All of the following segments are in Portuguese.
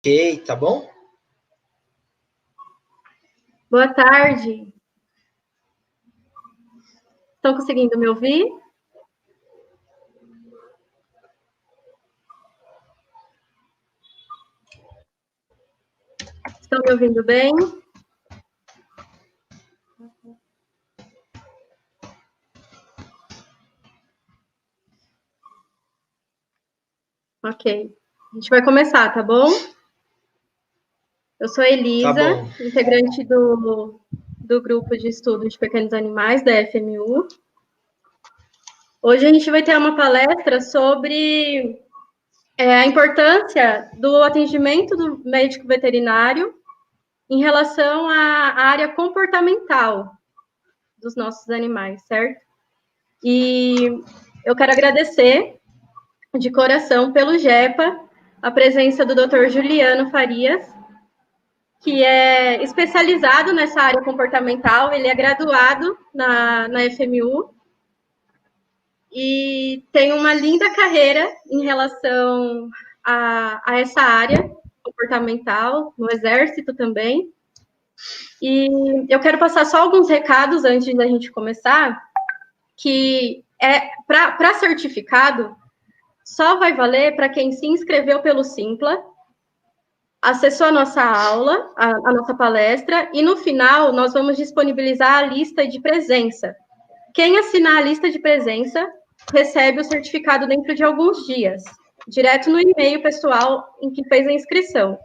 Ok, tá bom? Boa tarde. Estão conseguindo me ouvir? Estão me ouvindo bem? Ok. A gente vai começar, tá bom? Eu sou a Elisa, integrante do grupo de estudo de pequenos animais da FMU. Hoje a gente vai ter uma palestra sobre a importância do atendimento do médico veterinário em relação à área comportamental dos nossos animais, certo? E eu quero agradecer de coração pelo GEPA a presença do Dr. Juliano Farias, que é especializado nessa área comportamental, ele é graduado na FMU e tem uma linda carreira em relação a essa área comportamental, no Exército também. E eu quero passar só alguns recados antes da gente começar, que para certificado, só vai valer para quem se inscreveu pelo Simpla, acessou a nossa aula, a nossa palestra, e no final nós vamos disponibilizar a lista de presença. Quem assinar a lista de presença recebe o certificado dentro de alguns dias, direto no e-mail pessoal em que fez a inscrição.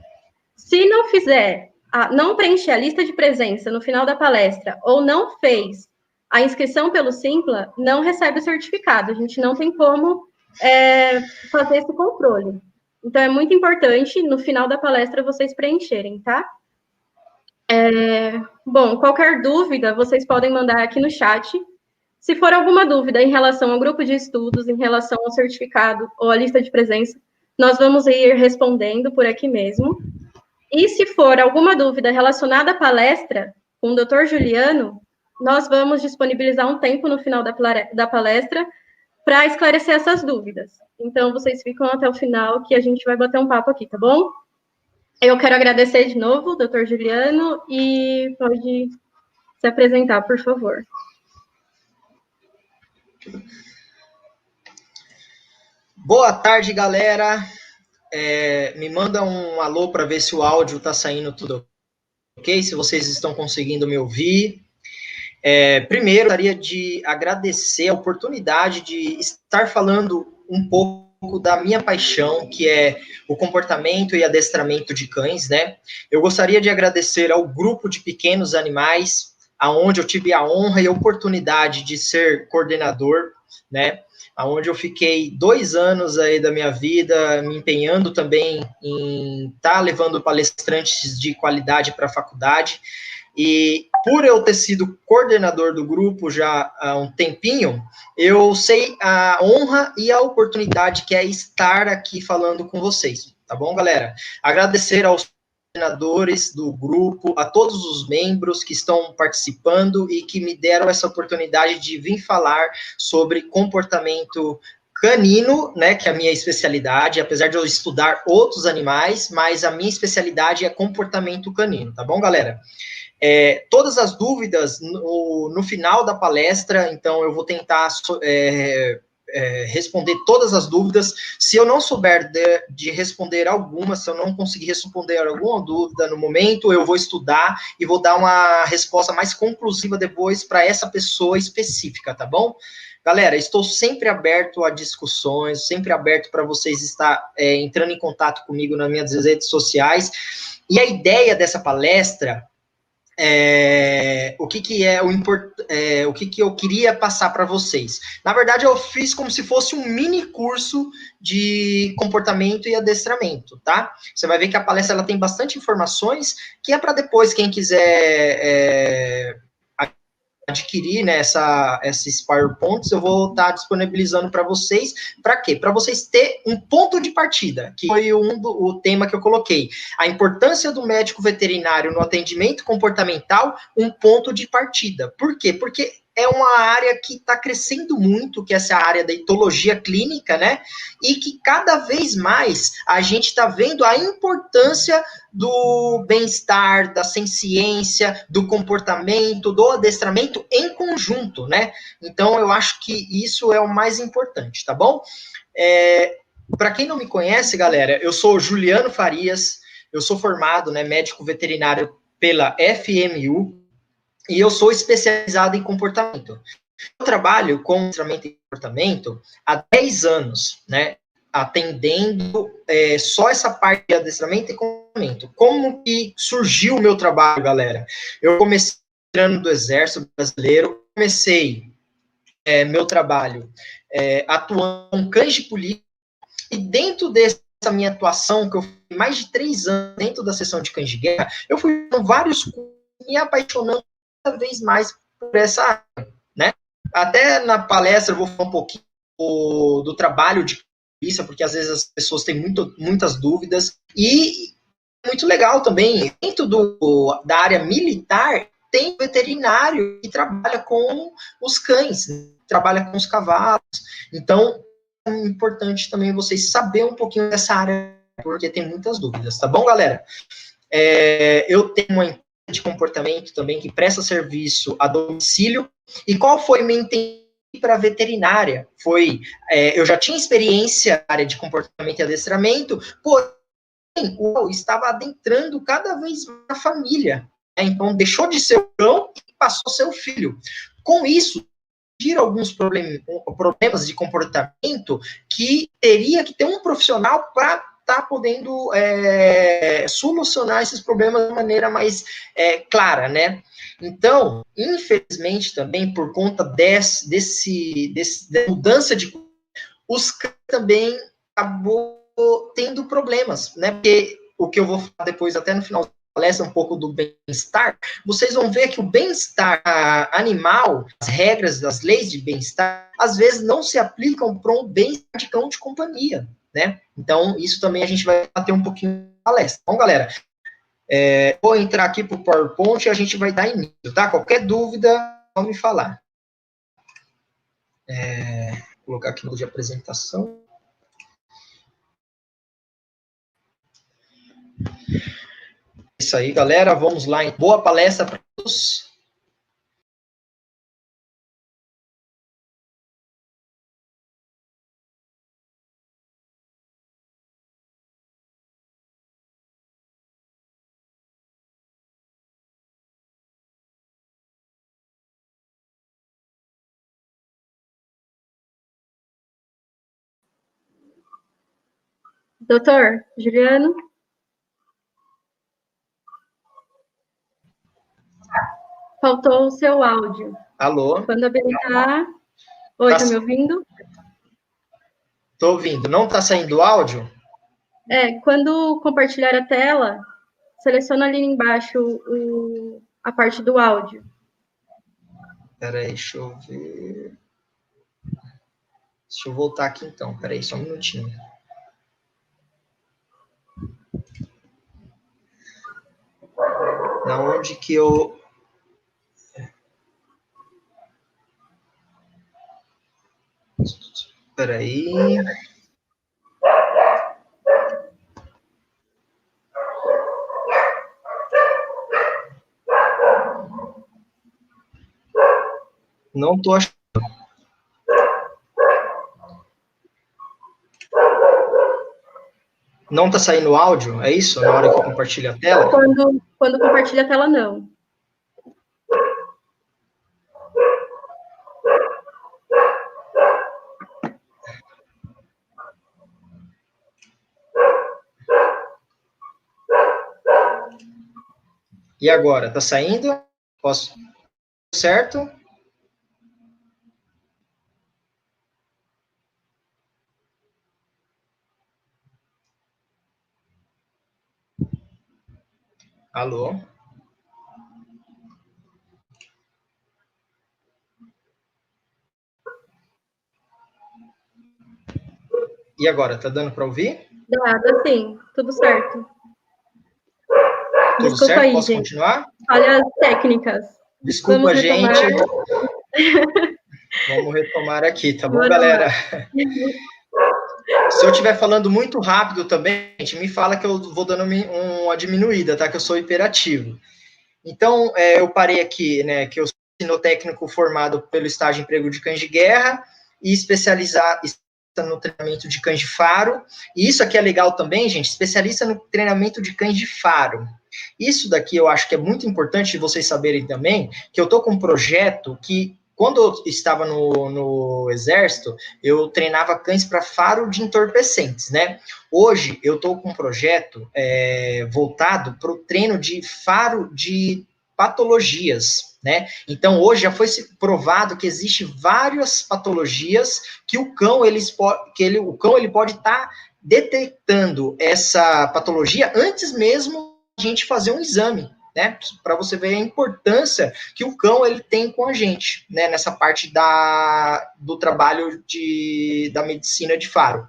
Se não fizer, não preencher a lista de presença no final da palestra, ou não fez a inscrição pelo Simpla, não recebe o certificado. A gente não tem como fazer esse controle. Então, é muito importante, no final da palestra, vocês preencherem, tá? Bom, qualquer dúvida, vocês podem mandar aqui no chat. Se for alguma dúvida em relação ao grupo de estudos, em relação ao certificado ou à lista de presença, nós vamos ir respondendo por aqui mesmo. E se for alguma dúvida relacionada à palestra com o Dr. Juliano, nós vamos disponibilizar um tempo no final da palestra para esclarecer essas dúvidas. Então, vocês ficam até o final, que a gente vai bater um papo aqui, tá bom? Eu quero agradecer de novo, Dr. Juliano, e pode se apresentar, por favor. Boa tarde, galera. Me manda um alô para ver se o áudio está saindo tudo ok, se vocês estão conseguindo me ouvir. Primeiro, eu gostaria de agradecer a oportunidade de estar falando um pouco da minha paixão, que é o comportamento e adestramento de cães, né? Eu gostaria de agradecer ao grupo de pequenos animais, aonde eu tive a honra e a oportunidade de ser coordenador, né? Onde eu fiquei 2 anos aí da minha vida me empenhando também em estar levando palestrantes de qualidade para a faculdade. E por eu ter sido coordenador do grupo já há um tempinho, eu sei a honra e a oportunidade que é estar aqui falando com vocês, tá bom, galera? Agradecer aos coordenadores do grupo, a todos os membros que estão participando e que me deram essa oportunidade de vir falar sobre comportamento canino, né, que é a minha especialidade, apesar de eu estudar outros animais, mas a minha especialidade é comportamento canino, tá bom, galera? Todas as dúvidas no final da palestra, então eu vou tentar responder todas as dúvidas. Se eu não souber de responder alguma, se eu não conseguir responder alguma dúvida no momento, eu vou estudar e vou dar uma resposta mais conclusiva depois para essa pessoa específica, tá bom? Galera, estou sempre aberto a discussões, sempre aberto para vocês estar entrando em contato comigo nas minhas redes sociais. E a ideia dessa palestra o que eu queria passar para vocês. Na verdade, eu fiz como se fosse um mini curso de comportamento e adestramento, tá? Você vai ver que a palestra ela tem bastante informações, que é para depois, quem quiser adquirir, né, esses PowerPoints, eu vou estar disponibilizando para vocês. Para quê? Para vocês terem um ponto de partida, que foi o tema que eu coloquei. A importância do médico veterinário no atendimento comportamental, um ponto de partida. Por quê? Porque é uma área que está crescendo muito, que é essa área da etologia clínica, né? E que cada vez mais a gente está vendo a importância do bem-estar, da ciência, do comportamento, do adestramento em conjunto, né? Então, eu acho que isso é o mais importante, tá bom? Para quem não me conhece, galera, eu sou Juliano Farias, eu sou formado, né, médico veterinário pela FMU, e eu sou especializado em comportamento. Eu trabalho com adestramento e comportamento há 10 anos, né? Atendendo só essa parte de adestramento e comportamento. Como que surgiu o meu trabalho, galera? Eu comecei entrando do Exército Brasileiro, comecei meu trabalho atuando com cães de polícia, e dentro dessa minha atuação, que eu fui mais de 3 anos dentro da seção de cães de guerra, eu fui com vários cursos, me apaixonando cada vez mais por essa área, né? Até na palestra eu vou falar um pouquinho do trabalho de polícia, porque às vezes as pessoas têm muitas dúvidas, e muito legal também, dentro da área militar, tem veterinário que trabalha com os cães, trabalha com os cavalos, então é importante também vocês saberem um pouquinho dessa área, porque tem muitas dúvidas, tá bom, galera? Eu tenho uma empresa de comportamento também que presta serviço a domicílio. E qual foi minha intenção para veterinária? Eu já tinha experiência na área de comportamento e adestramento, porém, eu estava adentrando cada vez mais a família. Né? Então, deixou de ser o cão e passou a ser o filho. Com isso, surgiram alguns problemas de comportamento que teria que ter um profissional para estar podendo solucionar esses problemas de maneira mais clara, né? Então, infelizmente, também por conta dessa mudança de os também acabou tendo problemas, né? Porque o que eu vou falar depois, até no final da palestra, um pouco do bem-estar, vocês vão ver que o bem-estar animal, as regras das leis de bem-estar, às vezes não se aplicam para um bem-estar de cão de companhia, né? Então, isso também a gente vai bater um pouquinho na palestra. Bom, galera, vou entrar aqui para o PowerPoint e a gente vai dar início, tá? Qualquer dúvida, pode me falar. Vou colocar aqui no de apresentação. Isso aí, galera, vamos lá. Boa palestra para todos. Doutor Juliano? Faltou o seu áudio. Alô? Quando habilitar... Oi, tá me ouvindo? Tô ouvindo. Não tá saindo o áudio? Quando compartilhar a tela, seleciona ali embaixo a parte do áudio. Peraí, deixa eu ver. Deixa eu voltar aqui então. Peraí, só um minutinho. Na onde que eu... Peraí. Não tô achando. Não tá saindo o áudio? É isso? Na hora que eu compartilho a tela? Quando compartilha a tela, não. E agora? Tá saindo? Posso? Certo? Alô? E agora? Tá dando para ouvir? Dá sim. Tudo certo. Tudo Desculpa certo? aí, Posso gente. continuar? Falhas técnicas. Desculpa, gente. Vamos retomar aqui, tá bom, Bora lá. galera? Se eu estiver falando muito rápido também, gente, me fala que eu vou dando uma diminuída, tá? Que eu sou hiperativo. Então, eu parei aqui, né, que eu sou sinotécnico formado pelo estágio emprego de cães de guerra e especializado no treinamento de cães de faro. E isso aqui é legal também, gente, especialista no treinamento de cães de faro. Isso daqui eu acho que é muito importante vocês saberem também, que eu tô com um projeto que, quando eu estava no Exército, eu treinava cães para faro de entorpecentes, né? Hoje eu estou com um projeto voltado para o treino de faro de patologias, né? Então hoje já foi provado que existe várias patologias que o cão ele pode estar detectando essa patologia antes mesmo de a gente fazer um exame, né? Para você ver a importância que o cão ele tem com a gente, né? Nessa parte do trabalho da medicina de faro.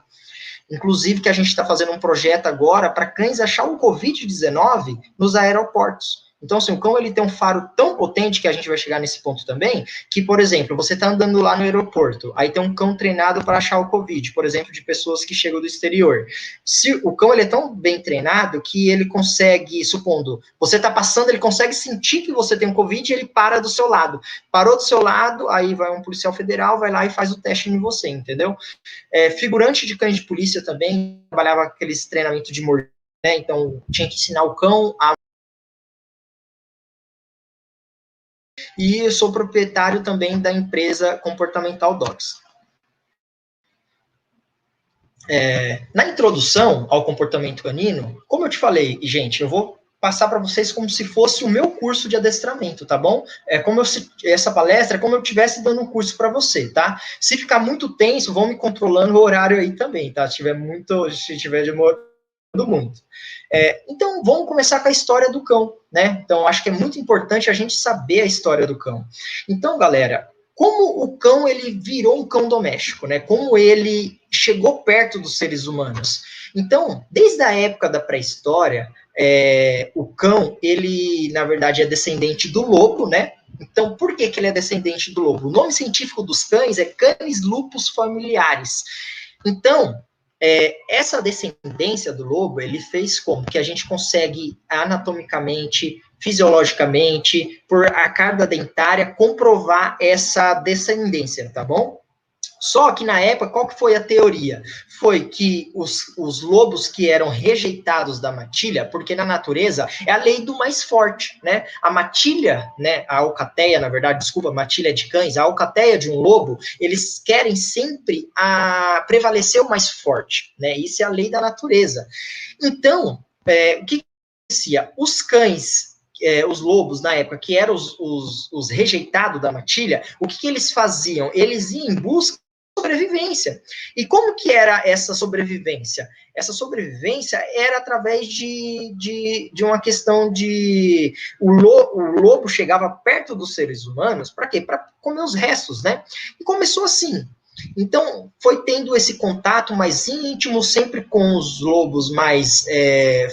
Inclusive que a gente está fazendo um projeto agora para cães achar o Covid-19 nos aeroportos. Então, assim, o cão ele tem um faro tão potente, que a gente vai chegar nesse ponto também, que, por exemplo, você está andando lá no aeroporto, aí tem um cão treinado para achar o Covid, por exemplo, de pessoas que chegam do exterior. Se o cão ele é tão bem treinado que ele consegue, supondo, você está passando, ele consegue sentir que você tem um Covid e ele para do seu lado. Parou do seu lado, aí vai um policial federal, vai lá e faz o teste em você, entendeu? Figurante de cães de polícia também, trabalhava aqueles treinamentos de mordida, né? Então tinha que ensinar o cão a. E eu sou proprietário também da empresa Comportamental Dogs. Na introdução ao comportamento canino, como eu te falei, gente, eu vou passar para vocês como se fosse o meu curso de adestramento, tá bom? Essa palestra é como eu estivesse dando um curso para você, tá? Se ficar muito tenso, vão me controlando o horário aí também, tá? Se tiver demorando muito. Então, vamos começar com a história do cão, né? Então, acho que é muito importante a gente saber a história do cão. Então, galera, como o cão ele virou um cão doméstico, né? Como ele chegou perto dos seres humanos. Então, desde a época da pré-história, o cão, ele, na verdade, é descendente do lobo, né? Então, por que ele é descendente do lobo? O nome científico dos cães é Canis lupus familiaris. Então, essa descendência do lobo, ele fez como? Que a gente consegue anatomicamente, fisiologicamente, por a carga dentária, comprovar essa descendência, tá bom? Só que na época, qual que foi a teoria? Foi que os lobos que eram rejeitados da matilha, porque na natureza é a lei do mais forte, né? A matilha, né? A alcateia, na verdade, desculpa, a matilha de cães, a alcateia de um lobo, eles querem sempre prevalecer o mais forte, né? Isso é a lei da natureza. Então, o que acontecia? Os cães os lobos, na época, que eram os rejeitados da matilha, o que eles faziam? Eles iam em busca de sobrevivência. E como que era essa sobrevivência? Essa sobrevivência era através de uma questão de... O lobo chegava perto dos seres humanos, para quê? Para comer os restos, né? E começou assim. Então, foi tendo esse contato mais íntimo, sempre com os lobos mais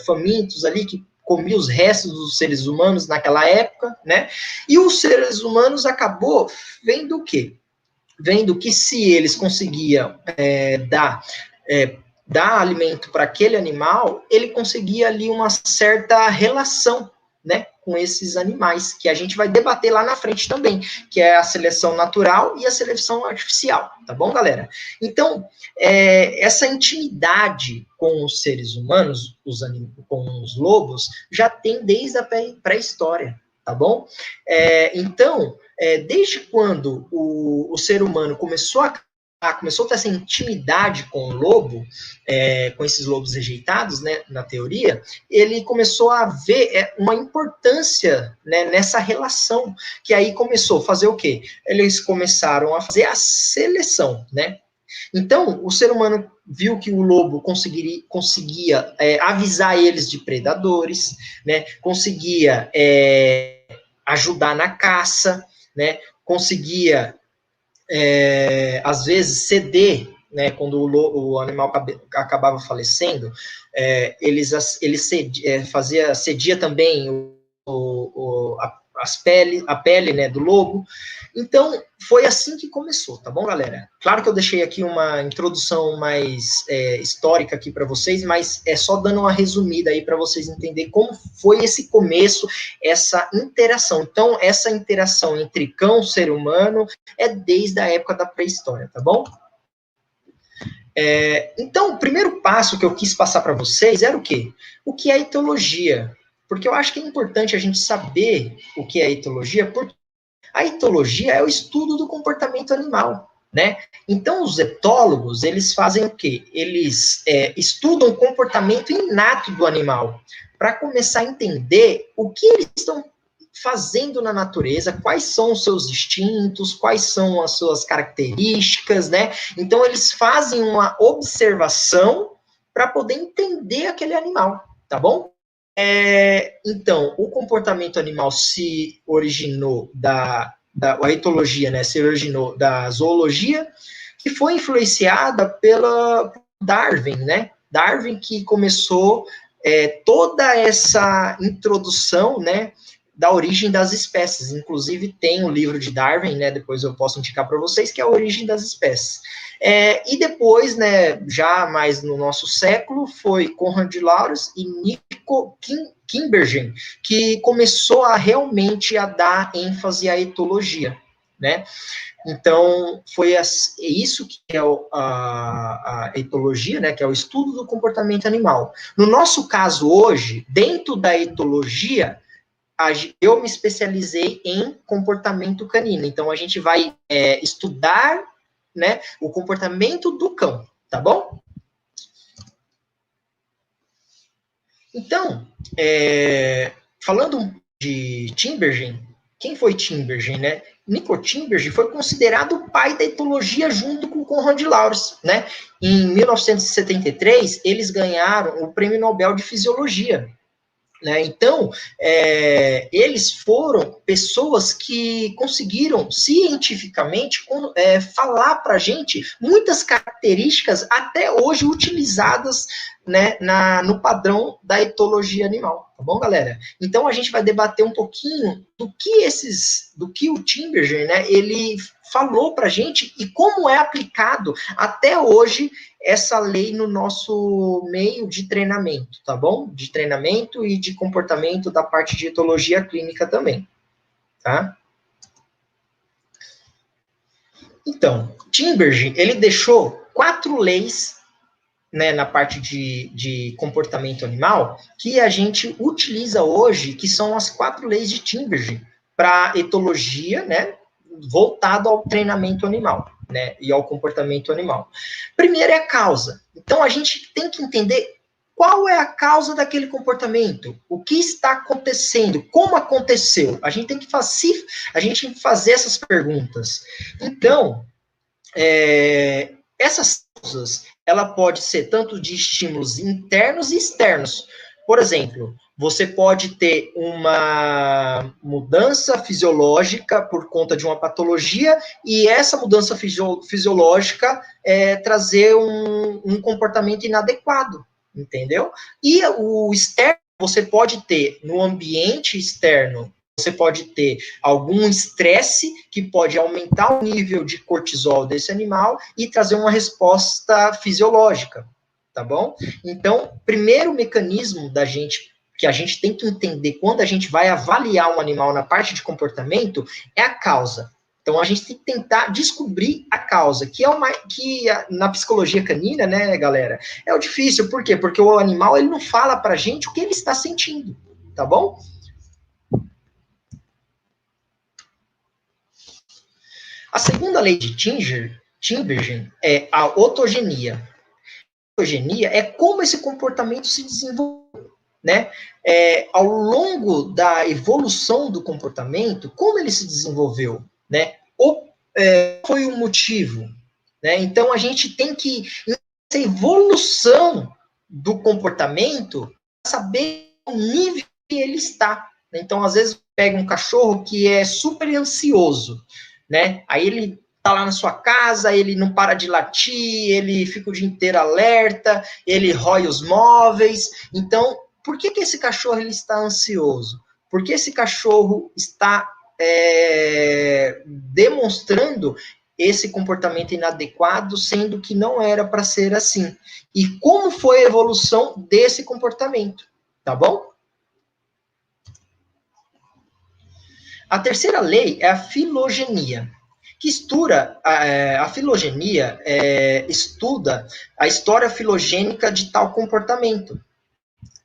famintos ali, que comia os restos dos seres humanos naquela época, né? E os seres humanos acabou vendo o quê? Vendo que se eles conseguiam dar alimento para aquele animal, ele conseguia ali uma certa relação, né, com esses animais, que a gente vai debater lá na frente também, que é a seleção natural e a seleção artificial, tá bom, galera? Então, essa intimidade com os seres humanos, com os lobos, já tem desde a pré-história, tá bom? Então, desde quando o ser humano começou a ter essa intimidade com o lobo, com esses lobos rejeitados, né, na teoria, ele começou a ver uma importância, né, nessa relação, que aí começou a fazer o quê? Eles começaram a fazer a seleção, né? Então, o ser humano viu que o lobo conseguia avisar eles de predadores, né, conseguia ajudar na caça, né, conseguia às vezes ceder, né, quando o animal acabava falecendo, ele cedia também a pele, né, do lobo. Então, foi assim que começou, tá bom, galera? Claro que eu deixei aqui uma introdução mais histórica aqui para vocês, mas é só dando uma resumida aí para vocês entenderem como foi esse começo, essa interação. Então, essa interação entre cão e ser humano é desde a época da pré-história, tá bom? Então, o primeiro passo que eu quis passar para vocês era o quê? O que é a etologia? Porque eu acho que é importante a gente saber o que é a etologia, porque a etologia é o estudo do comportamento animal, né? Então, os etólogos, eles fazem o quê? Eles estudam o comportamento inato do animal, para começar a entender o que eles estão fazendo na natureza, quais são os seus instintos, quais são as suas características, né? Então, eles fazem uma observação para poder entender aquele animal, tá bom? Então, o comportamento animal se originou a etologia, né, se originou da zoologia, que foi influenciada pela Darwin, né? Darwin que começou toda essa introdução, né, da origem das espécies. Inclusive, tem o livro de Darwin, né, depois eu posso indicar para vocês, que é a origem das espécies. E depois, né, já mais no nosso século, foi Konrad Lorenz e Nico Tinbergen, que começou realmente a dar ênfase à etologia, né? Então, foi isso que é a etologia, né, que é o estudo do comportamento animal. No nosso caso hoje, dentro da etologia, eu me especializei em comportamento canino. Então, a gente vai estudar, né, o comportamento do cão, tá bom? Então, falando de Tinbergen, quem foi Tinbergen, né? Nico Tinbergen foi considerado o pai da etologia junto com Konrad Lorenz, né? Em 1973, eles ganharam o Prêmio Nobel de Fisiologia. Né? Então, eles foram pessoas que conseguiram cientificamente falar para a gente muitas características até hoje utilizadas, né, no padrão da etologia animal, tá bom, galera? Então, a gente vai debater um pouquinho do que o Tinbergen, né, ele falou para a gente e como é aplicado até hoje essa lei no nosso meio de treinamento, tá bom? De treinamento e de comportamento da parte de etologia clínica também, tá? Então, Tinbergen, ele deixou 4 leis, né, na parte de comportamento animal, que a gente utiliza hoje, que são as 4 leis de Tinbergen, para etologia, né, voltado ao treinamento animal, né, e ao comportamento animal. Primeiro é a causa. Então, a gente tem que entender qual é a causa daquele comportamento, o que está acontecendo, como aconteceu. A gente tem que fazer essas perguntas. Então, essas causas, ela pode ser tanto de estímulos internos e externos. Por exemplo, você pode ter uma mudança fisiológica por conta de uma patologia e essa mudança fisiológica trazer um comportamento inadequado, entendeu? E o externo, você pode ter no ambiente externo, você pode ter algum estresse que pode aumentar o nível de cortisol desse animal e trazer uma resposta fisiológica, tá bom? Então, primeiro mecanismo que a gente tem que entender quando a gente vai avaliar um animal na parte de comportamento é a causa. Então, a gente tem que tentar descobrir a causa, que na psicologia canina, né, galera, é o difícil. Por quê? Porque o animal, ele não fala pra gente o que ele está sentindo, tá bom? A segunda lei de Tinbergen é a otogenia. A otogenia é como esse comportamento se desenvolve, né? Ao longo da evolução do comportamento, como ele se desenvolveu, né? Foi o motivo, né? Então, a gente tem que, nessa evolução do comportamento, saber o nível que ele está. Então, às vezes, pega um cachorro que é super ansioso, né? Aí ele tá lá na sua casa, ele não para de latir, ele fica o dia inteiro alerta, ele rói os móveis. Então, por que esse cachorro ele está ansioso? Porque esse cachorro está demonstrando esse comportamento inadequado, sendo que não era para ser assim. E como foi a evolução desse comportamento, tá bom? A terceira lei é a filogenia, que estuda, a filogenia estuda a história filogênica de tal comportamento,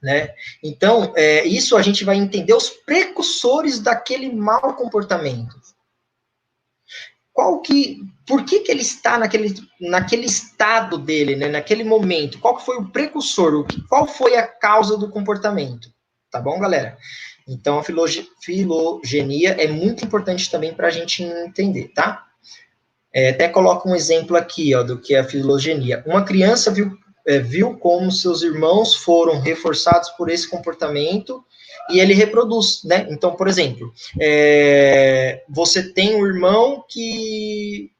né? Então, isso a gente vai entender os precursores daquele mau comportamento. Por que ele está naquele estado dele, né? Naquele momento? Qual foi o precursor? Qual foi a causa do comportamento? Tá bom, galera? Então, a filogenia é muito importante também para a gente entender, tá? Até coloco um exemplo aqui, ó, do que é a filogenia. Uma criança viu como seus irmãos foram reforçados por esse comportamento e ele reproduz, né? Então, por exemplo, você tem um irmão que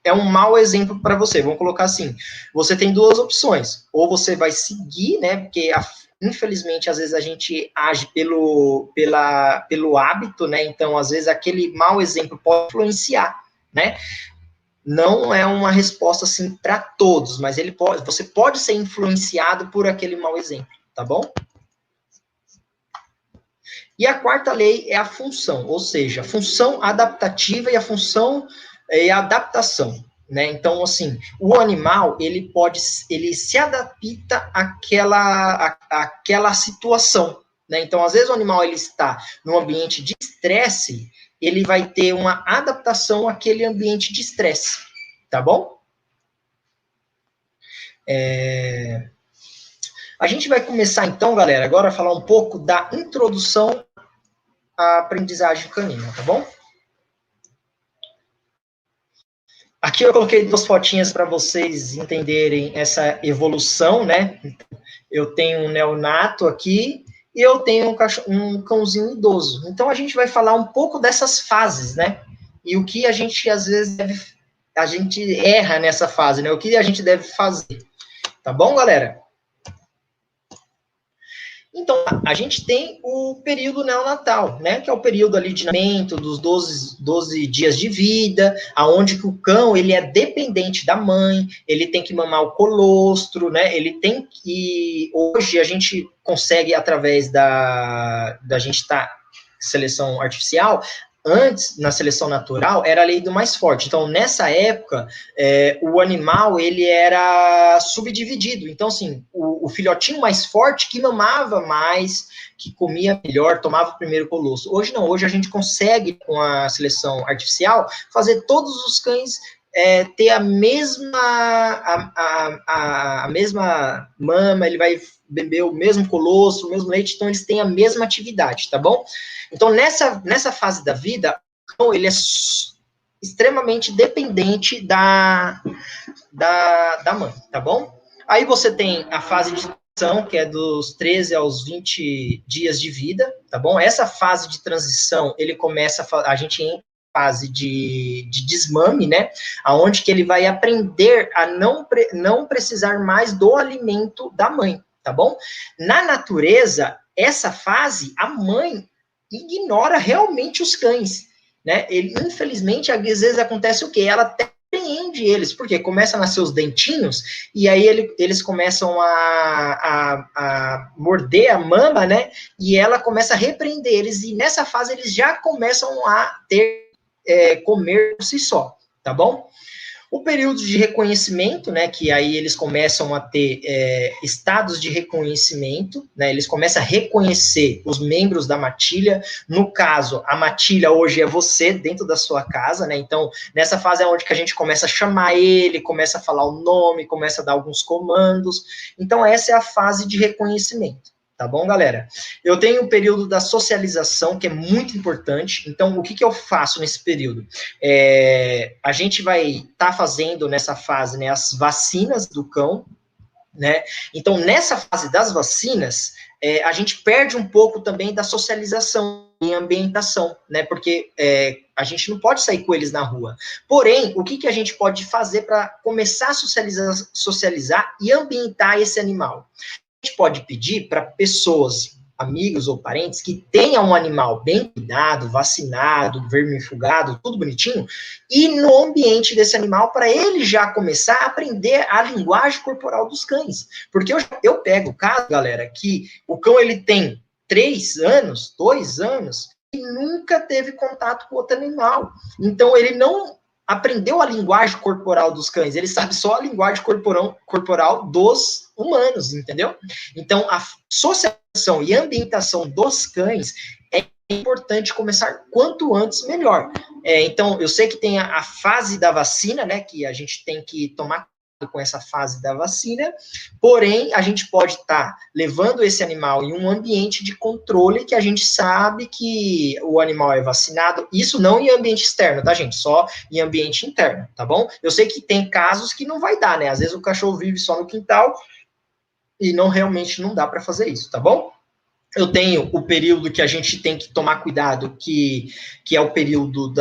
é um mau exemplo para você. Vamos colocar assim: você tem duas opções. Ou você vai seguir, né? Porque infelizmente, às vezes a gente age pelo hábito, né? Então, às vezes, aquele mau exemplo pode influenciar, né? Não é uma resposta assim para todos, mas você pode ser influenciado por aquele mau exemplo, tá bom? E a quarta lei é a função, ou seja, a função adaptativa e a função e a adaptação, né? Então, assim, o animal ele se adapta àquela situação, né? Então, às vezes o animal ele está num ambiente de estresse, ele vai ter uma adaptação àquele ambiente de estresse, tá bom? A gente vai começar então, galera, agora a falar um pouco da introdução à aprendizagem canina, tá bom? Aqui eu coloquei duas fotinhas para vocês entenderem essa evolução, né? Eu tenho um neonato aqui e eu tenho um cãozinho idoso. Então a gente vai falar um pouco dessas fases, né? E o que a gente às vezes a gente erra nessa fase, né? O que a gente deve fazer. Tá bom, galera? Então, a gente tem o período neonatal, né? Que é o período ali de nascimento, dos 12 dias de vida, aonde que o cão, ele é dependente da mãe, ele tem que mamar o colostro, né? Ele tem que... Hoje, a gente consegue, através da gente estar seleção artificial, antes, na seleção natural, era a lei do mais forte. Então, nessa época, o animal, ele era subdividido. Então, assim, o filhotinho mais forte que mamava mais, que comia melhor, tomava o primeiro colostro. Hoje não, hoje a gente consegue, com a seleção artificial, fazer todos os cães ter a mesma mama, ele vai beber o mesmo colostro, o mesmo leite, então eles têm a mesma atividade, tá bom? Então, nessa fase da vida, ele é extremamente dependente da mãe, tá bom? Aí você tem a fase de transição, que é dos 13 aos 20 dias de vida, tá bom? Essa fase de transição, ele começa, a gente entra em fase de desmame, né? Aonde que ele vai aprender a não precisar mais do alimento da mãe, tá bom? Na natureza, essa fase, a mãe ignora realmente os cães, né? Infelizmente, às vezes acontece o quê? Ela até repreende eles, porque começa a nascer os dentinhos, e aí eles começam a morder a mama, né? E ela começa a repreender eles, e nessa fase eles já começam a comer por si só, tá bom? O período de reconhecimento, né, que aí eles começam a ter estados de reconhecimento, né, eles começam a reconhecer os membros da matilha. No caso, a matilha hoje é você dentro da sua casa, né, então nessa fase é onde que a gente começa a chamar ele, começa a falar o nome, começa a dar alguns comandos. Então essa é a fase de reconhecimento. Tá bom, galera? Eu tenho o período da socialização, que é muito importante. Então, o que eu faço nesse período? A gente vai estar fazendo nessa fase, né, as vacinas do cão, né? Então, nessa fase das vacinas, a gente perde um pouco também da socialização e ambientação, né? Porque a gente não pode sair com eles na rua. Porém, o que a gente pode fazer para começar a socializar e ambientar esse animal? A gente pode pedir para pessoas amigos ou parentes que tenham um animal bem cuidado, vacinado, vermifugado, tudo bonitinho, e no ambiente desse animal para ele já começar a aprender a linguagem corporal dos cães. Porque eu pego o caso, galera, que o cão ele tem 3 anos, 2 anos, e nunca teve contato com outro animal. Então ele não aprendeu a linguagem corporal dos cães, ele sabe só a linguagem corporal dos humanos, entendeu? Então, a socialização e ambientação dos cães é importante começar quanto antes, melhor. Então, eu sei que tem a fase da vacina, né, que a gente tem que tomar com essa fase da vacina, porém, a gente pode estar levando esse animal em um ambiente de controle que a gente sabe que o animal é vacinado, isso não em ambiente externo, tá, gente? Só em ambiente interno, tá bom? Eu sei que tem casos que não vai dar, né? Às vezes o cachorro vive só no quintal e realmente não dá para fazer isso, tá bom? Eu tenho o período que a gente tem que tomar cuidado, que é o período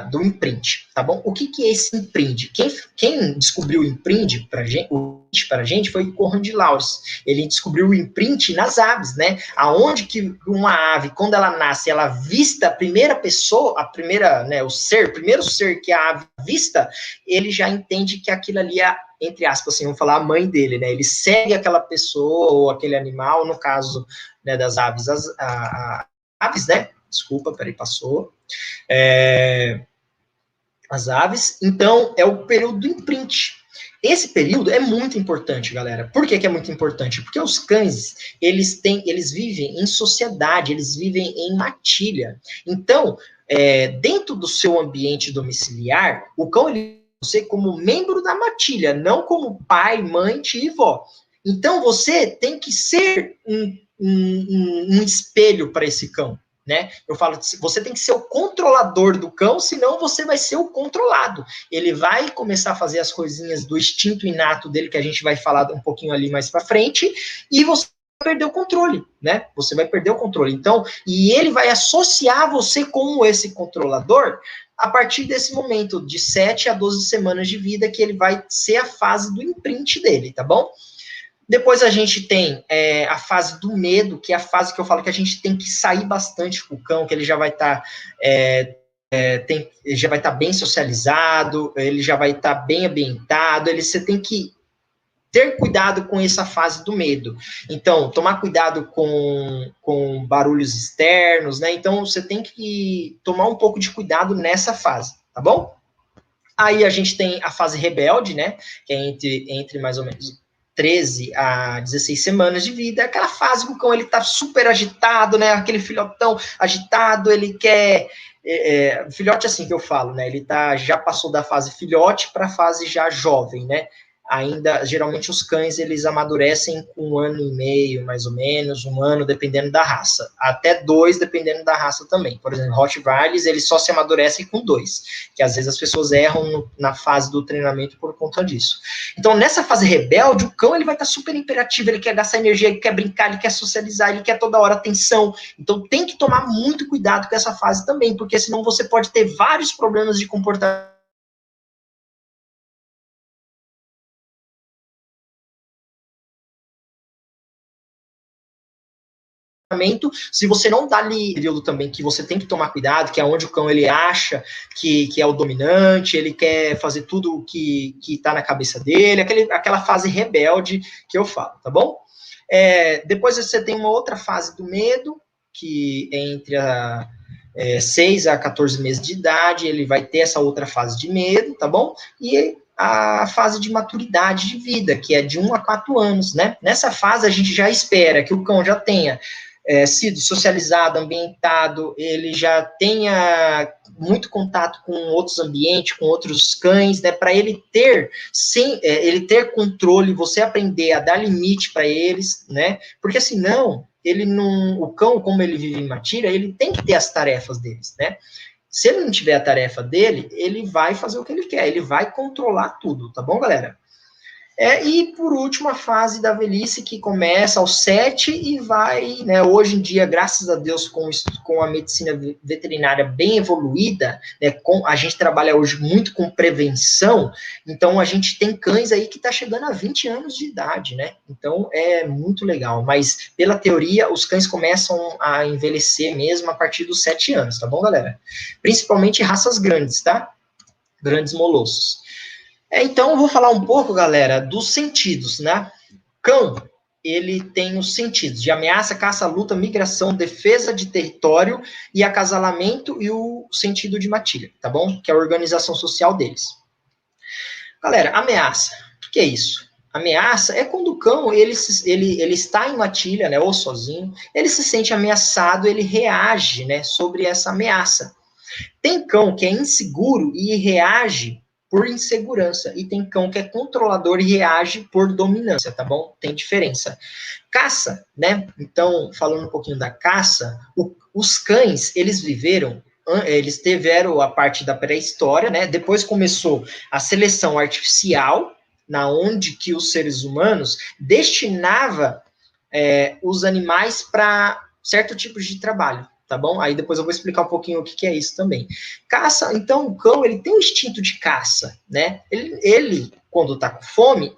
do imprint, tá bom? O que é esse imprint? Quem descobriu o imprint para a gente foi o Conrad Laures. Ele descobriu o imprint nas aves, né? Aonde que uma ave, quando ela nasce, ela vista a primeira pessoa, o primeiro ser que a ave vista, ele já entende que aquilo ali é, entre aspas, assim, vamos falar, a mãe dele, né? Ele segue aquela pessoa ou aquele animal, no caso, né, das aves, aves, né? Desculpa, peraí, passou. As aves. Então, é o período do imprint. Esse período é muito importante, galera. Por que é muito importante? Porque os cães, eles vivem em sociedade, eles vivem em matilha. Então, dentro do seu ambiente domiciliar, o cão, ele você como membro da matilha, não como pai, mãe, tio e vó. Então, você tem que ser um espelho para esse cão, né? Eu falo, você tem que ser o controlador do cão, senão você vai ser o controlado. Ele vai começar a fazer as coisinhas do instinto inato dele, que a gente vai falar um pouquinho ali mais para frente, e você vai perder o controle, né? Você vai perder o controle. Então, e ele vai associar você como esse controlador a partir desse momento, de 7 a 12 semanas de vida, que ele vai ser a fase do imprint dele, tá bom? Depois a gente tem a fase do medo, que é a fase que eu falo que a gente tem que sair bastante com o cão, que ele já vai estar já vai estar bem socializado, ele já vai estar bem ambientado, você tem que ter cuidado com essa fase do medo. Então, tomar cuidado com barulhos externos, né? Então, você tem que tomar um pouco de cuidado nessa fase, tá bom? Aí a gente tem a fase rebelde, né? Que é entre mais ou menos 13 a 16 semanas de vida, aquela fase que o cão ele tá super agitado, né? Aquele filhotão agitado, ele quer filhote assim que eu falo, né? Ele já passou da fase filhote para a fase já jovem, né? Ainda, geralmente os cães, eles amadurecem com 1 ano e meio, mais ou menos, 1 ano, dependendo da raça. Até 2, dependendo da raça também. Por exemplo, Rottweilers, eles só se amadurecem com 2, que às vezes as pessoas erram na fase do treinamento por conta disso. Então, nessa fase rebelde, o cão, ele vai estar super imperativo, ele quer gastar energia, ele quer brincar, ele quer socializar, ele quer toda hora atenção. Então, tem que tomar muito cuidado com essa fase também, porque senão você pode ter vários problemas de comportamento se você não dá ali período também que você tem que tomar cuidado, que é onde o cão ele acha que é o dominante, ele quer fazer tudo o que está na cabeça dele, aquela fase rebelde que eu falo, tá bom? Depois você tem uma outra fase do medo, que é entre 6 a 14 meses de idade, ele vai ter essa outra fase de medo, tá bom? E a fase de maturidade de vida, que é de 1 a 4 anos, né? Nessa fase a gente já espera que o cão já tenha sido socializado, ambientado, ele já tenha muito contato com outros ambientes, com outros cães, né, para ele ter controle, você aprender a dar limite para eles, né, porque senão, o cão, como ele vive em matilha, ele tem que ter as tarefas deles, né, se ele não tiver a tarefa dele, ele vai fazer o que ele quer, ele vai controlar tudo, tá bom, galera? E, por último, a fase da velhice, que começa aos 7 e vai, né, hoje em dia, graças a Deus, com a medicina veterinária bem evoluída, né, a gente trabalha hoje muito com prevenção, então a gente tem cães aí que está chegando a 20 anos de idade, né? Então é muito legal, mas pela teoria, os cães começam a envelhecer mesmo a partir dos 7 anos, tá bom, galera? Principalmente raças grandes, tá? Grandes molossos. Então, eu vou falar um pouco, galera, dos sentidos, né? Cão, ele tem os sentidos de ameaça, caça, luta, migração, defesa de território e acasalamento e o sentido de matilha, tá bom? Que é a organização social deles. Galera, ameaça, o que é isso? Ameaça é quando o cão, ele está em matilha, né, ou sozinho, ele se sente ameaçado, ele reage, né, sobre essa ameaça. Tem cão que é inseguro e reage por insegurança. E tem cão que é controlador e reage por dominância, tá bom? Tem diferença. Caça, né? Então, falando um pouquinho da caça, os cães, eles tiveram a parte da pré-história, né? Depois começou a seleção artificial, na onde que os seres humanos destinava os animais para certo tipo de trabalho, tá bom? Aí depois eu vou explicar um pouquinho o que é isso também. Caça, então o cão, ele tem um instinto de caça, né? Ele quando tá com fome,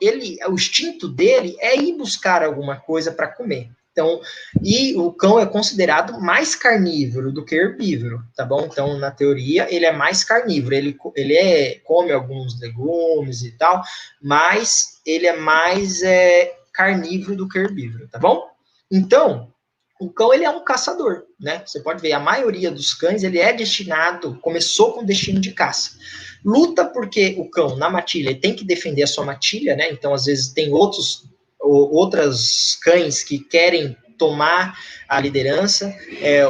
o instinto dele é ir buscar alguma coisa para comer. Então, e o cão é considerado mais carnívoro do que herbívoro, tá bom? Então, na teoria, ele é mais carnívoro, ele come alguns legumes e tal, mas ele é mais carnívoro do que herbívoro, tá bom? Então, o cão, ele é um caçador, né? Você pode ver, a maioria dos cães, ele é começou com destino de caça. Luta porque o cão, na matilha, ele tem que defender a sua matilha, né? Então, às vezes, tem outros cães que querem tomar a liderança,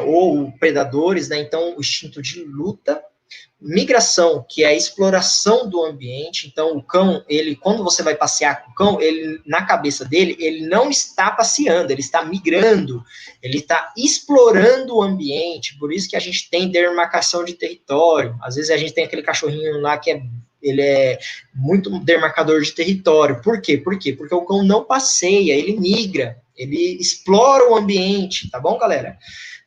ou predadores, né? Então, o instinto de luta. Migração, que é a exploração do ambiente. Então, o cão, quando você vai passear com o cão, na cabeça dele, ele não está passeando, ele está migrando, ele está explorando o ambiente. Por isso que a gente tem demarcação de território. Às vezes a gente tem aquele cachorrinho lá que ele é muito demarcador de território. Por quê? Porque o cão não passeia, ele migra, ele explora o ambiente, tá bom, galera?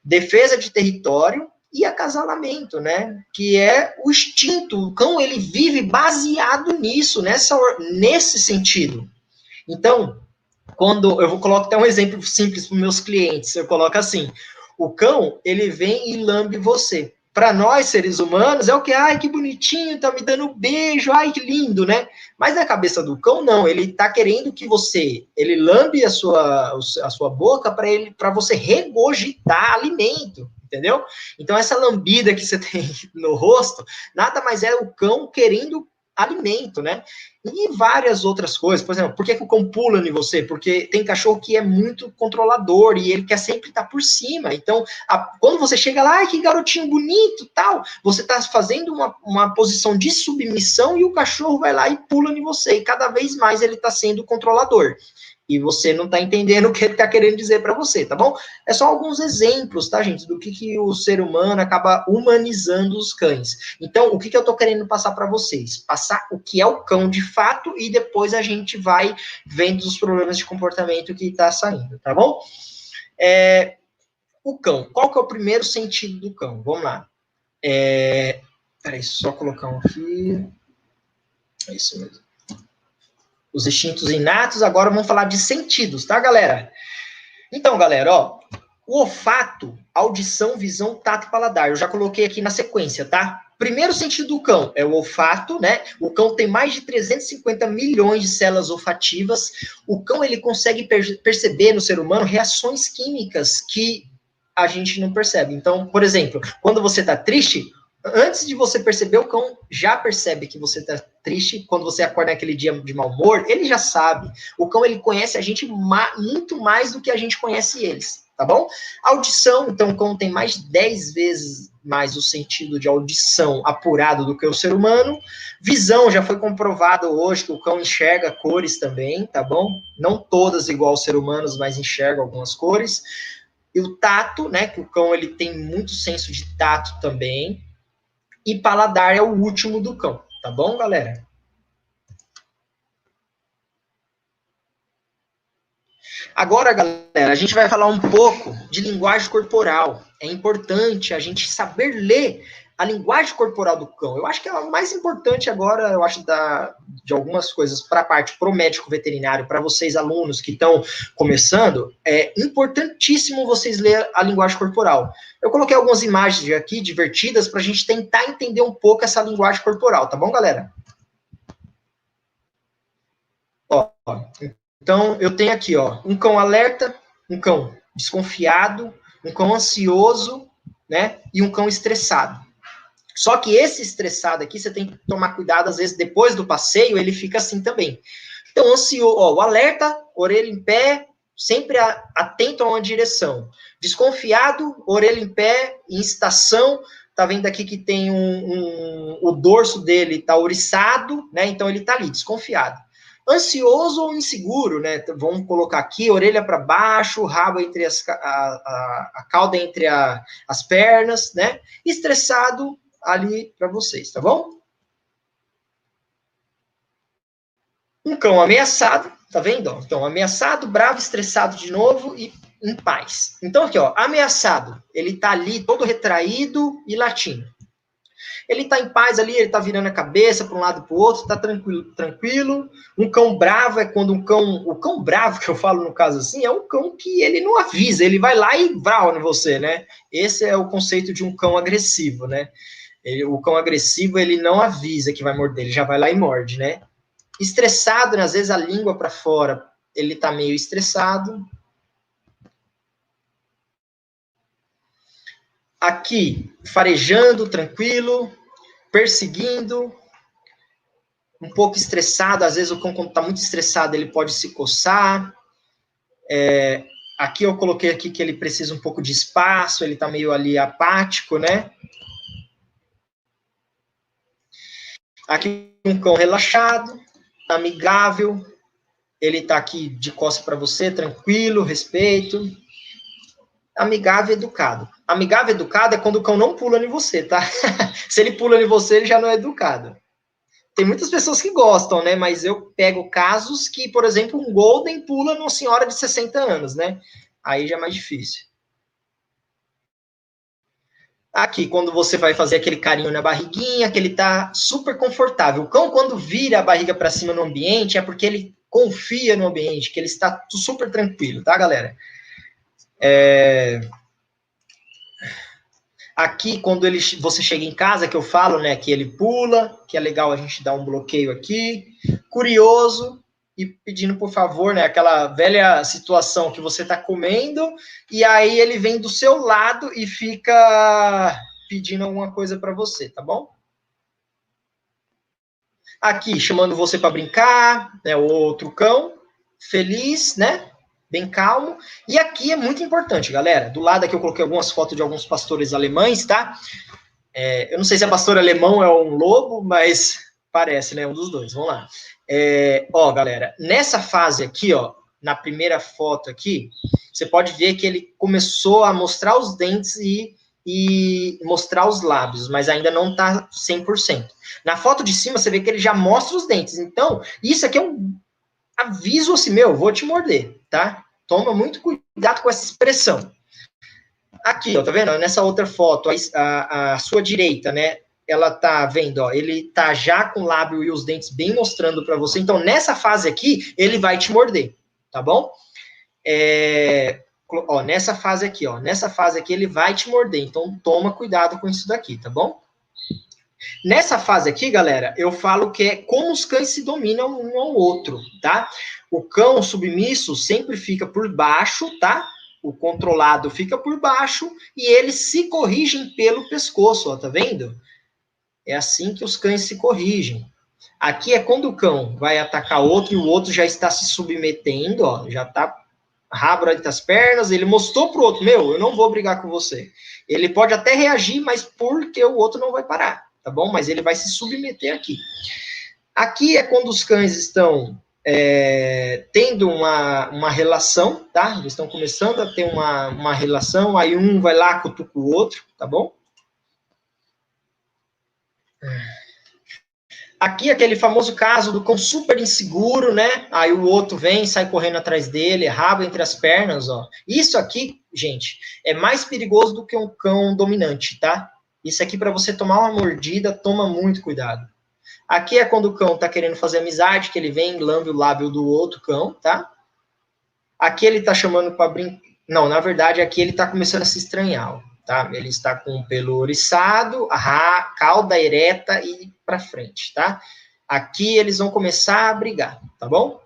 Defesa de território e acasalamento, né? Que é o instinto. O cão, ele vive baseado nisso, nesse sentido. Então, quando eu vou colocar até um exemplo simples para os meus clientes, eu coloco assim: o cão, ele vem e lambe você. Para nós, seres humanos, é o que? Ai, que bonitinho, tá me dando beijo, ai, que lindo, né? Mas na cabeça do cão, não. Ele tá querendo que ele lambe a sua boca para você regurgitar alimento, entendeu? Então, essa lambida que você tem no rosto, nada mais é o cão querendo alimento, né? E várias outras coisas. Por exemplo, por que o cão pula em você? Porque tem cachorro que é muito controlador e ele quer sempre estar por cima. Então, quando você chega lá, ai, que garotinho bonito, tal, você está fazendo uma posição de submissão e o cachorro vai lá e pula em você. E cada vez mais ele está sendo controlador. E você não está entendendo o que ele está querendo dizer para você, tá bom? É só alguns exemplos, tá, gente, do que o ser humano acaba humanizando os cães. Então, o que eu estou querendo passar para vocês? Passar o que é o cão de fato e depois a gente vai vendo os problemas de comportamento que está saindo, tá bom? O cão. Qual que é o primeiro sentido do cão? Vamos lá. Peraí, só colocar um aqui. É isso mesmo. Os instintos inatos, agora vamos falar de sentidos, tá, galera? Então, galera, ó, o olfato, audição, visão, tato e paladar. Eu já coloquei aqui na sequência, tá? Primeiro sentido do cão é o olfato, né? O cão tem mais de 350 milhões de células olfativas. O cão, ele consegue perceber no ser humano reações químicas que a gente não percebe. Então, por exemplo, quando você tá triste, antes de você perceber, o cão já percebe que você está triste. Quando você acorda naquele dia de mau humor, ele já sabe. O cão, ele conhece a gente muito mais do que a gente conhece eles, tá bom? Audição, então o cão tem mais de 10 vezes mais o sentido de audição apurado do que o ser humano. Visão, já foi comprovado hoje que o cão enxerga cores também, tá bom? Não todas igual aos seres humanos, mas enxerga algumas cores. E o tato, né, que o cão, ele tem muito senso de tato também. E paladar é o último do cão, tá bom, galera? Agora, galera, a gente vai falar um pouco de linguagem corporal. É importante a gente saber ler a linguagem corporal do cão. Eu acho que é o mais importante agora, eu acho, de algumas coisas para a parte pro médico veterinário, para vocês alunos que estão começando, é importantíssimo vocês lerem a linguagem corporal. Eu coloquei algumas imagens aqui divertidas para a gente tentar entender um pouco essa linguagem corporal, tá bom, galera? Ó, então, eu tenho aqui, ó, um cão alerta, um cão desconfiado, um cão ansioso, né, e um cão estressado. Só que esse estressado aqui, você tem que tomar cuidado, às vezes, depois do passeio, ele fica assim também. Então, ansioso, ó, o alerta, orelha em pé, sempre atento a uma direção. Desconfiado, orelha em pé, em estação, tá vendo aqui que tem o dorso dele tá ouriçado, né, então ele tá ali, desconfiado. Ansioso ou inseguro, né? Vamos colocar aqui, orelha para baixo, rabo entre a cauda entre as pernas, né? Estressado ali para vocês, tá bom? Um cão ameaçado, tá vendo? Então, ameaçado, bravo, estressado de novo e em paz. Então, aqui, ó, ameaçado, ele tá ali todo retraído e latindo. Ele tá em paz ali, ele tá virando a cabeça para um lado e para o outro, tá tranquilo. Um cão bravo é quando o cão bravo que eu falo no caso assim, é um cão que ele não avisa, ele vai lá e vrau em você, né? Esse é o conceito de um cão agressivo, né? O cão agressivo, ele não avisa que vai morder, ele já vai lá e morde, né? Estressado, né? Às vezes a língua para fora, ele tá meio estressado. Aqui, farejando, tranquilo, perseguindo, um pouco estressado, às vezes o cão, quando está muito estressado, ele pode se coçar. Aqui eu coloquei aqui que ele precisa um pouco de espaço, ele está meio ali apático, né? Aqui um cão relaxado, amigável, ele está aqui de costas para você, tranquilo, respeito. Amigável e educado. Amigável e educado é quando o cão não pula em você, tá? Se ele pula em você, ele já não é educado. Tem muitas pessoas que gostam, né? Mas eu pego casos que, por exemplo, um Golden pula numa senhora de 60 anos, né? Aí já é mais difícil. Aqui, quando você vai fazer aquele carinho na barriguinha, que ele tá super confortável. O cão, quando vira a barriga para cima no ambiente, é porque ele confia no ambiente, que ele está super tranquilo, tá, galera? Aqui, quando você chega em casa, que eu falo, né, que ele pula, que é legal a gente dar um bloqueio aqui. Curioso e pedindo, por favor, né, aquela velha situação que você está comendo e aí ele vem do seu lado e fica pedindo alguma coisa para você, tá bom? Aqui, chamando você para brincar, né, o outro cão, feliz, né? Bem calmo. E aqui é muito importante, galera. Do lado aqui eu coloquei algumas fotos de alguns pastores alemães, tá? Eu não sei se é pastor alemão é um lobo, mas parece, né? Um dos dois. Vamos lá. Ó, galera, nessa fase aqui, ó, na primeira foto aqui, você pode ver que ele começou a mostrar os dentes e mostrar os lábios, mas ainda não tá 100%. Na foto de cima, você vê que ele já mostra os dentes. Então, isso aqui é um aviso assim, meu, vou te morder, tá? Toma muito cuidado com essa expressão. Aqui, ó, tá vendo? Nessa outra foto, a sua direita, né? Ela tá vendo, ó, ele tá já com o lábio e os dentes bem mostrando para você. Então, nessa fase aqui, ele vai te morder, tá bom? Ó, nessa fase aqui, ele vai te morder. Então, toma cuidado com isso daqui, tá bom? Nessa fase aqui, galera, eu falo que é como os cães se dominam um ao outro, tá? O cão submisso sempre fica por baixo, tá? O controlado fica por baixo e eles se corrigem pelo pescoço, ó, tá vendo? É assim que os cães se corrigem. Aqui é quando o cão vai atacar outro e o outro já está se submetendo, ó, já tá rabo entre as pernas, ele mostrou pro outro, meu, eu não vou brigar com você. Ele pode até reagir, mas porque o outro não vai parar, tá bom? Mas ele vai se submeter aqui. Aqui é quando os cães estão tendo uma relação, tá? Eles estão começando a ter uma relação, aí um vai lá, cutuca o outro, tá bom? Aqui, aquele famoso caso do cão super inseguro, né? Aí o outro vem, sai correndo atrás dele, rabo entre as pernas, ó. Isso aqui, gente, é mais perigoso do que um cão dominante, tá? Isso aqui, para você tomar uma mordida, toma muito cuidado. Aqui é quando o cão tá querendo fazer amizade, que ele vem, lambe o lábio do outro cão, tá? Aqui ele tá chamando para brincar. Não, na verdade, aqui ele tá começando a se estranhar, ó. Tá? Ele está com o pelo oriçado, a cauda ereta e para frente, tá? Aqui eles vão começar a brigar, tá bom?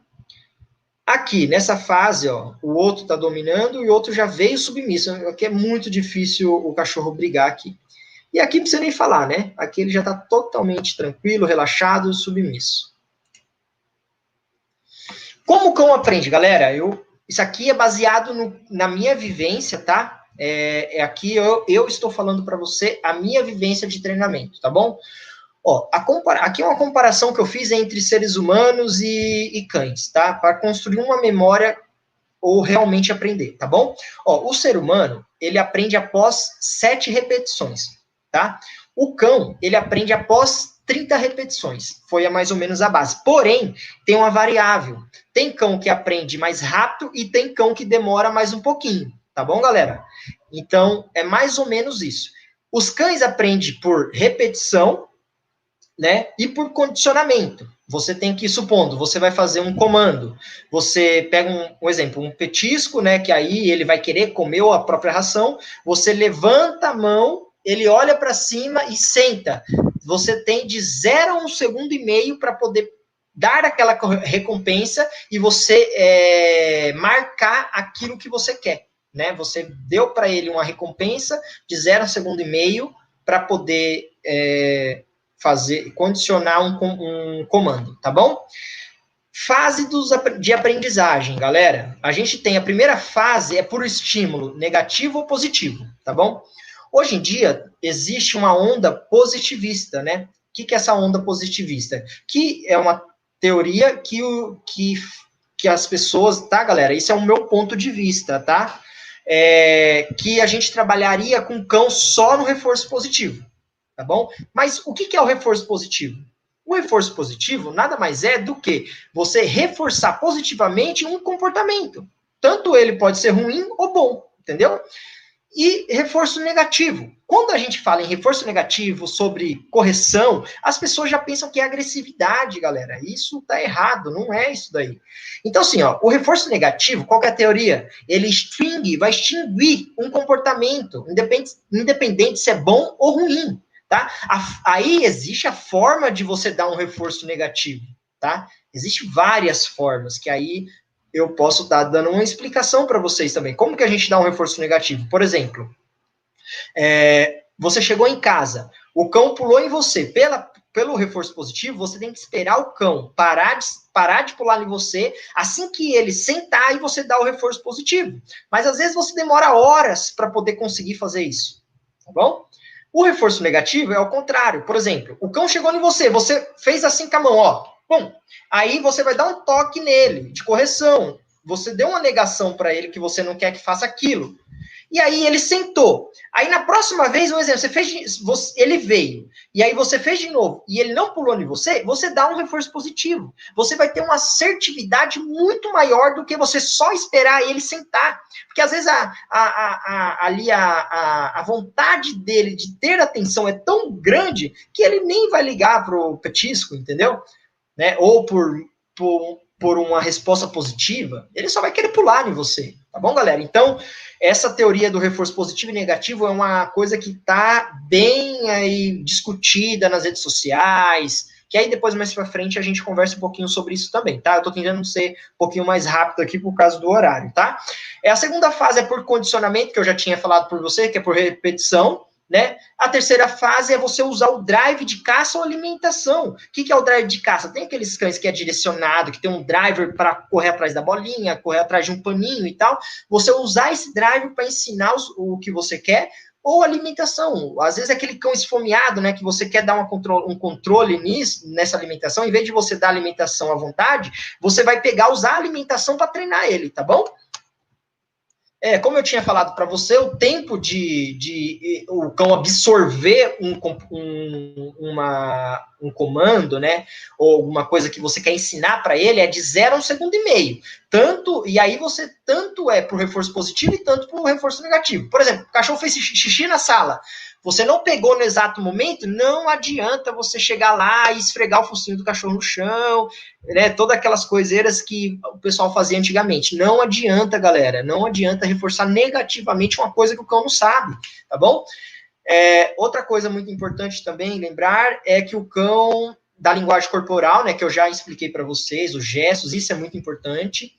Aqui, nessa fase, ó, o outro está dominando e o outro já veio submisso. Aqui é muito difícil o cachorro brigar aqui. E aqui não precisa nem falar, né? Aqui ele já está totalmente tranquilo, relaxado, submisso. Como o cão aprende, galera? Isso aqui é baseado na minha vivência, tá? Aqui eu estou falando para você a minha vivência de treinamento, tá bom? Ó, aqui é uma comparação que eu fiz entre seres humanos e cães, tá? Para construir uma memória ou realmente aprender, tá bom? Ó, o ser humano, ele aprende após 7 repetições, tá? O cão, ele aprende após 30 repetições. Foi mais ou menos a base. Porém, tem uma variável. Tem cão que aprende mais rápido e tem cão que demora mais um pouquinho. Tá bom, galera? Então, é mais ou menos isso. Os cães aprendem por repetição, né? E por condicionamento. Você tem que, supondo, você vai fazer um comando. Você pega um exemplo, um petisco, né? Que aí ele vai querer comer a própria ração. Você levanta a mão, ele olha para cima e senta. Você tem de 0 a 1,5 segundos para poder dar aquela recompensa e você marcar aquilo que você quer. Né? Você deu para ele uma recompensa de 0 a 1,5 segundos para poder condicionar um comando, tá bom? Fase de aprendizagem, galera. A gente tem a primeira fase, é por estímulo negativo ou positivo, tá bom? Hoje em dia, existe uma onda positivista, né? O que é essa onda positivista? Que é uma teoria que as pessoas, tá, galera? Isso é o meu ponto de vista, tá? Que a gente trabalharia com cão só no reforço positivo, tá bom? Mas o que é o reforço positivo? O reforço positivo nada mais é do que você reforçar positivamente um comportamento. Tanto ele pode ser ruim ou bom, entendeu? E reforço negativo. Quando a gente fala em reforço negativo sobre correção, as pessoas já pensam que é agressividade, galera. Isso tá errado, não é isso daí. Então, assim, ó, o reforço negativo, qual que é a teoria? Ele vai extinguir um comportamento, independente se é bom ou ruim, tá? Aí existe a forma de você dar um reforço negativo, tá? Existem várias formas, que aí eu posso estar dando uma explicação para vocês também. Como que a gente dá um reforço negativo? Por exemplo, você chegou em casa, o cão pulou em você. Pelo reforço positivo, você tem que esperar o cão parar de pular em você. Assim que ele sentar, e você dá o reforço positivo. Mas às vezes você demora horas para poder conseguir fazer isso. Tá bom? O reforço negativo é ao contrário. Por exemplo, o cão chegou em você, você fez assim com a mão, ó. Bom, aí você vai dar um toque nele, de correção. Você deu uma negação para ele que você não quer que faça aquilo. E aí ele sentou. Aí na próxima vez, um exemplo, ele veio, e aí você fez de novo, e ele não pulou em você, você dá um reforço positivo. Você vai ter uma assertividade muito maior do que você só esperar ele sentar. Porque às vezes a vontade dele de ter atenção é tão grande que ele nem vai ligar pro petisco, entendeu? Né? Ou por uma resposta positiva, ele só vai querer pular em você, tá bom, galera? Então, essa teoria do reforço positivo e negativo é uma coisa que está bem aí discutida nas redes sociais, que aí depois, mais pra frente, a gente conversa um pouquinho sobre isso também, tá? Eu tô tentando ser um pouquinho mais rápido aqui por causa do horário, tá? A segunda fase é por condicionamento, que eu já tinha falado por você, que é por repetição, né? A terceira fase é você usar o drive de caça ou alimentação. O que é o drive de caça? Tem aqueles cães que é direcionado, que tem um driver para correr atrás da bolinha, correr atrás de um paninho e tal. Você usar esse driver para ensinar o que você quer, ou alimentação. Às vezes é aquele cão esfomeado, né, que você quer dar um controle nessa alimentação. Em vez de você dar alimentação à vontade, você vai usar a alimentação para treinar ele, tá bom? como eu tinha falado para você, o tempo de o cão absorver um comando, né, ou alguma coisa que você quer ensinar para ele é de 0 a 1,5 segundo. E aí você tanto é para o reforço positivo e tanto para o reforço negativo. Por exemplo, o cachorro fez xixi na sala. Você não pegou no exato momento, não adianta você chegar lá e esfregar o focinho do cachorro no chão, né? Todas aquelas coiseiras que o pessoal fazia antigamente. Não adianta, galera. Não adianta reforçar negativamente uma coisa que o cão não sabe, tá bom? Outra coisa muito importante também lembrar é que o cão, da linguagem corporal, né, que eu já expliquei para vocês, os gestos, isso é muito importante.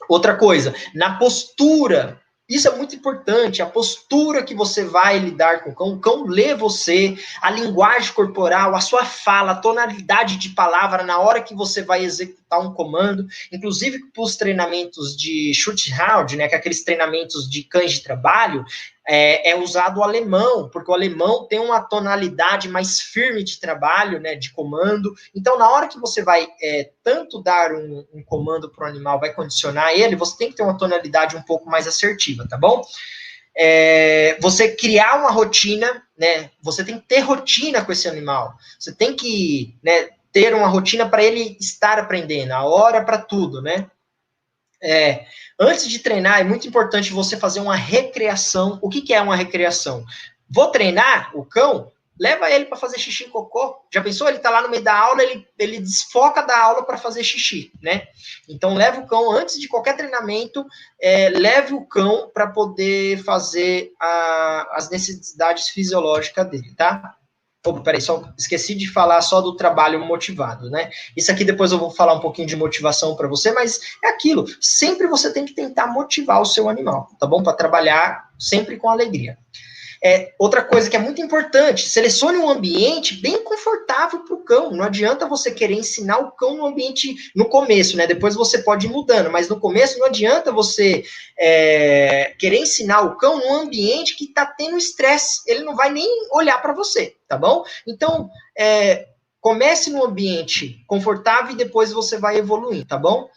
Outra coisa, na postura, isso é muito importante, a postura que você vai lidar com o cão lê você, a linguagem corporal, a sua fala, a tonalidade de palavra na hora que você vai executar um comando, inclusive para os treinamentos de Schutzhund, né, que é aqueles treinamentos de cães de trabalho, é usado o alemão, porque o alemão tem uma tonalidade mais firme de trabalho, né, de comando. Então, na hora que você vai tanto dar um comando para o animal, vai condicionar ele, você tem que ter uma tonalidade um pouco mais assertiva, tá bom? Você criar uma rotina, né, você tem que ter rotina com esse animal. Você tem que, né, ter uma rotina para ele estar aprendendo, a hora para tudo, né? Antes de treinar, é muito importante você fazer uma recreação. O que é uma recreação? Vou treinar o cão, leva ele para fazer xixi e cocô. Já pensou? Ele está lá no meio da aula, ele desfoca da aula para fazer xixi, né? Então, leva o cão, antes de qualquer treinamento, leve o cão para poder fazer as necessidades fisiológicas dele, tá? Peraí, só esqueci de falar só do trabalho motivado, né? Isso aqui depois eu vou falar um pouquinho de motivação para você, mas é aquilo. Sempre você tem que tentar motivar o seu animal, tá bom? Para trabalhar sempre com alegria. Outra coisa que é muito importante, selecione um ambiente bem confortável para o cão. Não adianta você querer ensinar o cão no ambiente no começo, né? Depois você pode ir mudando, mas no começo não adianta você querer ensinar o cão num ambiente que está tendo estresse. Ele não vai nem olhar para você, tá bom? Então, comece num ambiente confortável e depois você vai evoluir, tá bom?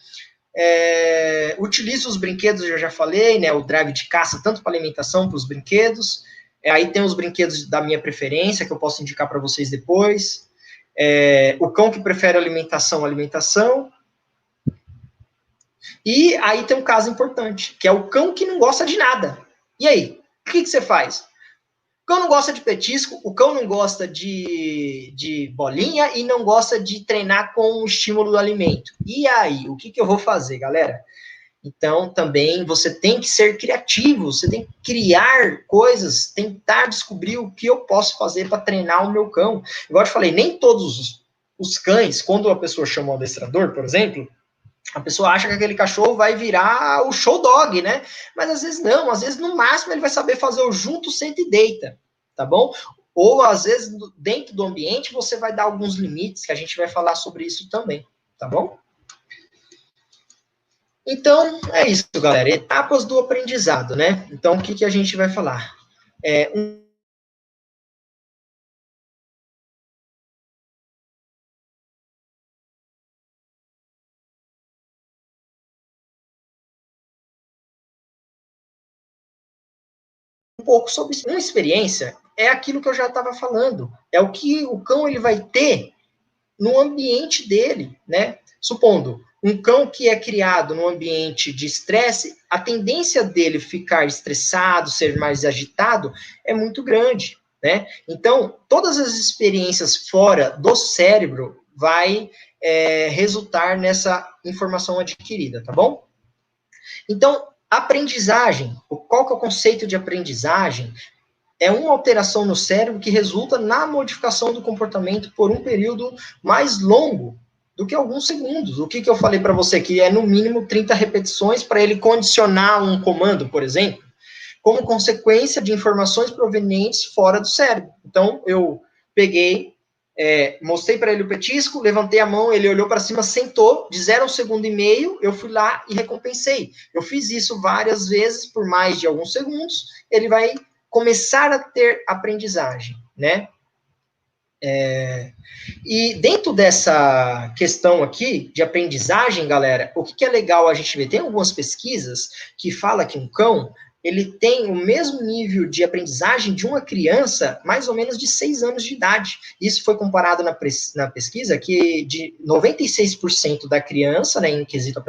Utilize os brinquedos, eu já falei, né? O drive de caça, tanto para alimentação, para os brinquedos. Aí tem os brinquedos da minha preferência, que eu posso indicar para vocês depois. O cão que prefere alimentação. E aí tem um caso importante, que é o cão que não gosta de nada. E aí, o que você faz? O cão não gosta de petisco, o cão não gosta de bolinha e não gosta de treinar com o estímulo do alimento. E aí, o que eu vou fazer, galera? Então, também, você tem que ser criativo, você tem que criar coisas, tentar descobrir o que eu posso fazer para treinar o meu cão. Igual eu te falei, nem todos os cães, quando a pessoa chama um adestrador, por exemplo, a pessoa acha que aquele cachorro vai virar o show dog, né? Mas às vezes não, às vezes no máximo ele vai saber fazer o junto, senta e deita, tá bom? Ou às vezes dentro do ambiente você vai dar alguns limites, que a gente vai falar sobre isso também, tá bom? Então, é isso, galera. Etapas do aprendizado, né? Então, o que a gente vai falar? Um pouco sobre uma experiência, é aquilo que eu já estava falando. É o que o cão ele vai ter no ambiente dele, né? Supondo, um cão que é criado num ambiente de estresse, a tendência dele ficar estressado, ser mais agitado, é muito grande, né? Então, todas as experiências fora do cérebro vai resultar nessa informação adquirida, tá bom? Então, aprendizagem, qual que é o conceito de aprendizagem? É uma alteração no cérebro que resulta na modificação do comportamento por um período mais longo do que alguns segundos. O que eu falei para você? Que é no mínimo 30 repetições para ele condicionar um comando, por exemplo, como consequência de informações provenientes fora do cérebro. Então, eu peguei, mostrei para ele o petisco, levantei a mão, ele olhou para cima, sentou, de 0 a 1,5 segundo, eu fui lá e recompensei. Eu fiz isso várias vezes, por mais de alguns segundos, ele vai começar a ter aprendizagem, né? E dentro dessa questão aqui de aprendizagem, galera, o que é legal a gente ver? Tem algumas pesquisas que falam que um cão, ele tem o mesmo nível de aprendizagem de uma criança, mais ou menos de 6 anos de idade. Isso foi comparado na pesquisa que de 96% da criança, né, em quesito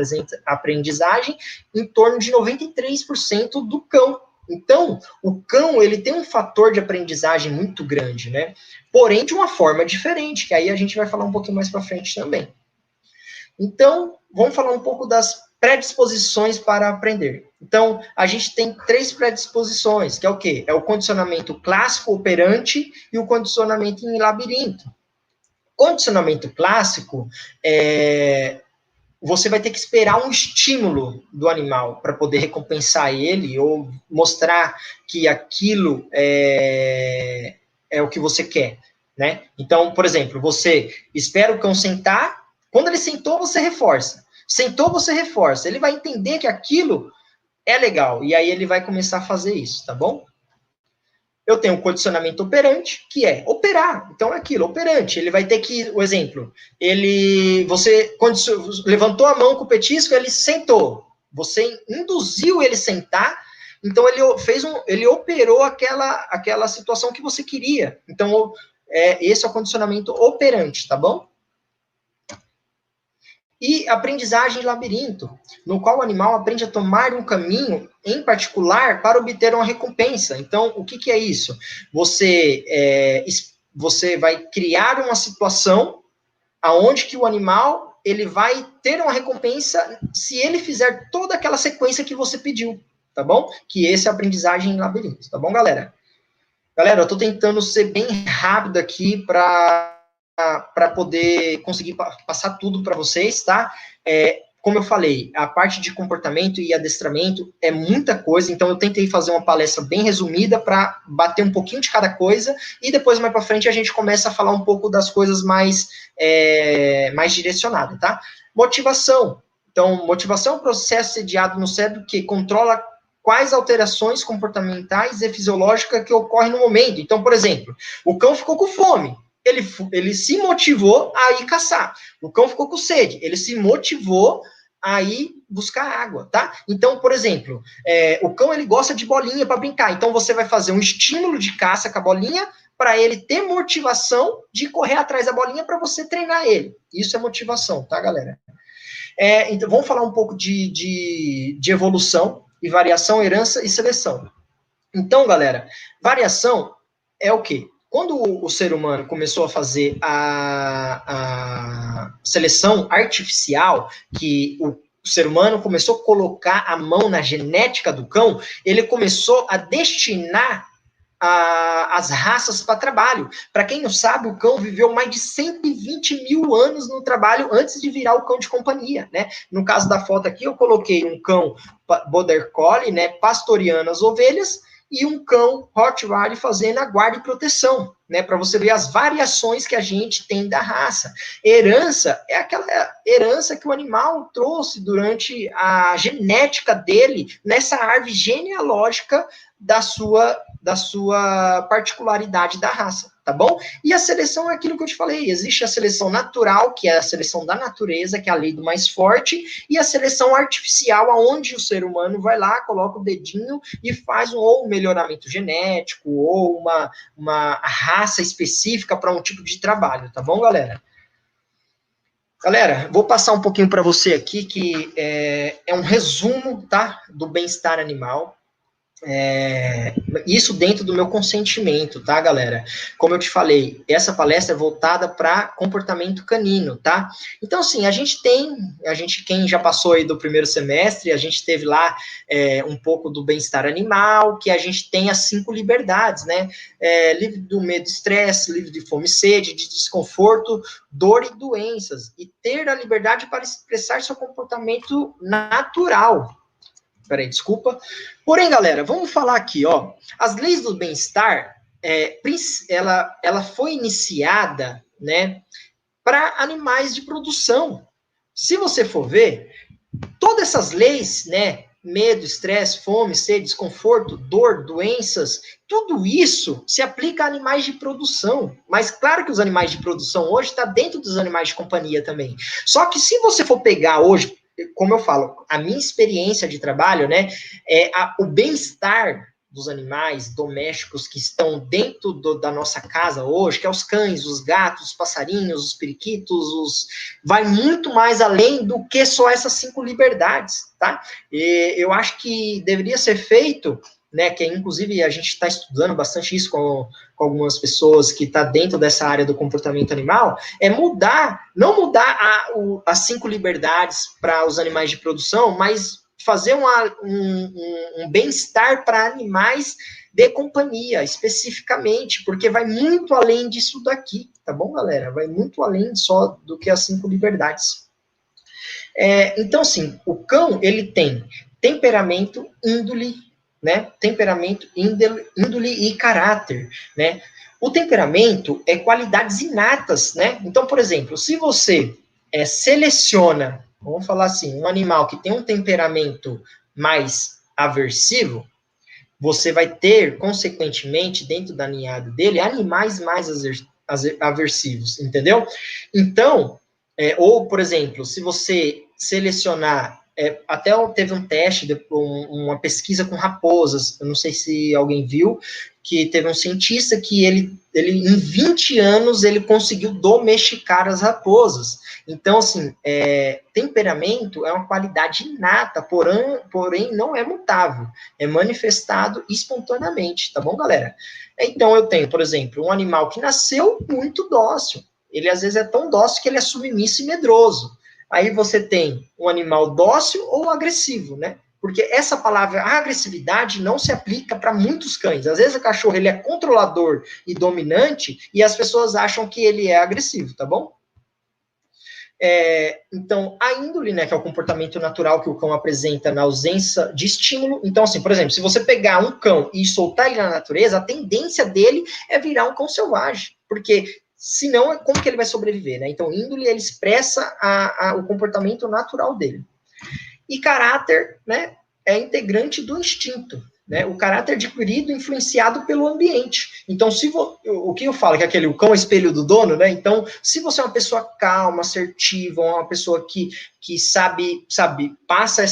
aprendizagem, em torno de 93% do cão. Então, o cão, ele tem um fator de aprendizagem muito grande, né? Porém, de uma forma diferente, que aí a gente vai falar um pouquinho mais para frente também. Então, vamos falar um pouco das predisposições para aprender. Então, a gente tem 3 predisposições, que é o quê? É o condicionamento clássico operante e o condicionamento em labirinto. Condicionamento clássico você vai ter que esperar um estímulo do animal para poder recompensar ele ou mostrar que aquilo é o que você quer, né? Então, por exemplo, você espera o cão sentar, quando ele sentou, você reforça. Sentou, você reforça. Ele vai entender que aquilo é legal, e aí ele vai começar a fazer isso, tá bom? Eu tenho um condicionamento operante, que é operar. Então, é aquilo, operante. Ele vai ter que, o exemplo, você levantou a mão com o petisco, ele sentou. Você induziu ele sentar, então ele operou aquela situação que você queria. Então, esse é o condicionamento operante, tá bom? E aprendizagem de labirinto, no qual o animal aprende a tomar um caminho em particular para obter uma recompensa. Então, o que é isso? Você vai criar uma situação aonde que o animal ele vai ter uma recompensa se ele fizer toda aquela sequência que você pediu, tá bom? Que esse é a aprendizagem em labirinto, tá bom, galera? Galera, eu estou tentando ser bem rápido aqui para poder conseguir passar tudo para vocês, tá? Como eu falei, a parte de comportamento e adestramento é muita coisa, então eu tentei fazer uma palestra bem resumida para bater um pouquinho de cada coisa, e depois, mais para frente, a gente começa a falar um pouco das coisas mais direcionadas, tá? Motivação. Então, motivação é um processo sediado no cérebro que controla quais alterações comportamentais e fisiológicas que ocorrem no momento. Então, por exemplo, o cão ficou com fome, ele se motivou a ir caçar. O cão ficou com sede, ele se motivou a ir buscar água, tá? Então, por exemplo, o cão ele gosta de bolinha para brincar, então você vai fazer um estímulo de caça com a bolinha para ele ter motivação de correr atrás da bolinha para você treinar ele. Isso é motivação, tá, galera? Então, vamos falar um pouco de evolução e variação, herança e seleção. Então, galera, variação é o quê? Quando o ser humano começou a fazer a seleção artificial, que o ser humano começou a colocar a mão na genética do cão, ele começou a destinar as raças para trabalho. Para quem não sabe, o cão viveu mais de 120 mil anos no trabalho antes de virar o cão de companhia, né? No caso da foto aqui, eu coloquei um cão Border Collie, né, pastoreando as ovelhas, e um cão Rottweiler fazendo a guarda e proteção, né, para você ver as variações que a gente tem da raça. Herança é aquela herança que o animal trouxe durante a genética dele nessa árvore genealógica da sua particularidade da raça, tá bom? E a seleção é aquilo que eu te falei, existe a seleção natural, que é a seleção da natureza, que é a lei do mais forte, e a seleção artificial, aonde o ser humano vai lá, coloca o dedinho e faz ou um melhoramento genético, ou uma raça específica para um tipo de trabalho, tá bom, galera? Galera, vou passar um pouquinho para você aqui, que é um resumo, tá, do bem-estar animal. Isso dentro do meu consentimento, tá, galera? Como eu te falei, essa palestra é voltada para comportamento canino, tá? Então, assim, quem já passou aí do primeiro semestre, a gente teve lá um pouco do bem-estar animal, que a gente tem as 5 liberdades, né? Livre do medo e estresse, livre de fome e sede, de desconforto, dor e doenças, e ter a liberdade para expressar seu comportamento natural. Peraí, desculpa. Porém, galera, vamos falar aqui, ó. As leis do bem-estar, ela foi iniciada, né, para animais de produção. Se você for ver, todas essas leis, né, medo, estresse, fome, sede, desconforto, dor, doenças, tudo isso se aplica a animais de produção. Mas claro que os animais de produção hoje estão dentro dos animais de companhia também. Só que se você for pegar hoje, como eu falo, a minha experiência de trabalho, né, o bem-estar dos animais domésticos que estão dentro da nossa casa hoje, que é os cães, os gatos, os passarinhos, os periquitos, vai muito mais além do que só essas 5 liberdades, tá? E eu acho que deveria ser feito, né, que inclusive a gente está estudando bastante isso com algumas pessoas que estão dentro dessa área do comportamento animal, não mudar as 5 liberdades para os animais de produção, mas fazer um bem-estar para animais de companhia, especificamente, porque vai muito além disso daqui, tá bom, galera? Vai muito além só do que as 5 liberdades. Então, assim, o cão, ele tem temperamento, índole, né? Temperamento, índole e caráter, né? O temperamento é qualidades inatas, né? Então, por exemplo, se você seleciona, vamos falar assim, um animal que tem um temperamento mais aversivo, você vai ter, consequentemente, dentro da ninhada dele, animais mais aversivos, entendeu? Então, ou, por exemplo, se você selecionar, até teve um teste, uma pesquisa com raposas, eu não sei se alguém viu, que teve um cientista que ele em 20 anos, ele conseguiu domesticar as raposas. Então, assim, temperamento é uma qualidade inata, porém não é mutável, é manifestado espontaneamente, tá bom, galera? Então, eu tenho, por exemplo, um animal que nasceu muito dócil, ele às vezes é tão dócil que ele é submisso e medroso. Aí você tem um animal dócil ou agressivo, né? Porque essa palavra agressividade não se aplica para muitos cães. Às vezes o cachorro ele é controlador e dominante e as pessoas acham que ele é agressivo, tá bom? Então, a índole, né, que é o comportamento natural que o cão apresenta na ausência de estímulo. Então, assim, por exemplo, se você pegar um cão e soltar ele na natureza, a tendência dele é virar um cão selvagem, porque senão, como que ele vai sobreviver, né? Então, índole, ele expressa o comportamento natural dele. E caráter, né, é integrante do instinto, né? O caráter adquirido influenciado pelo ambiente. Então, o que eu falo, que o cão é espelho do dono, né? Então, se você é uma pessoa calma, assertiva, uma pessoa que sabe, passa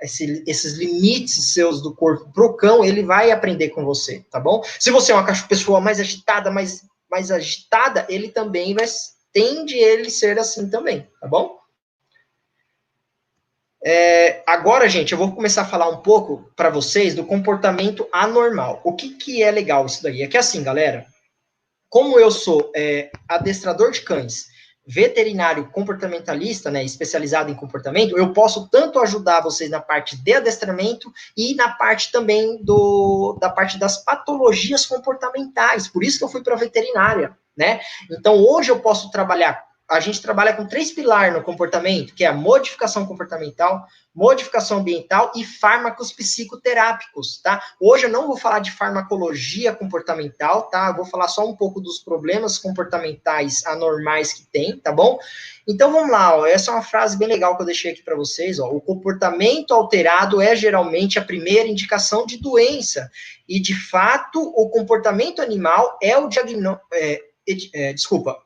esses limites seus do corpo pro cão, ele vai aprender com você, tá bom? Se você é uma pessoa mais agitada, mais agitada, ele também tende ele ser assim também, tá bom? Agora, gente, eu vou começar a falar um pouco para vocês do comportamento anormal. O que é legal isso daí? É que assim, galera, como eu sou adestrador de cães, veterinário comportamentalista, né, especializado em comportamento, eu posso tanto ajudar vocês na parte de adestramento e na parte também da parte das patologias comportamentais. Por isso que eu fui para a veterinária, né? Então, hoje eu posso trabalhar. A gente trabalha com 3 pilares no comportamento, que é a modificação comportamental, modificação ambiental e fármacos psicoterápicos, tá? Hoje eu não vou falar de farmacologia comportamental, tá? Eu vou falar só um pouco dos problemas comportamentais anormais que tem, tá bom? Então vamos lá, ó. Essa é uma frase bem legal que eu deixei aqui para vocês, ó. O comportamento alterado é geralmente a primeira indicação de doença e, de fato, o comportamento animal é o diagnóstico...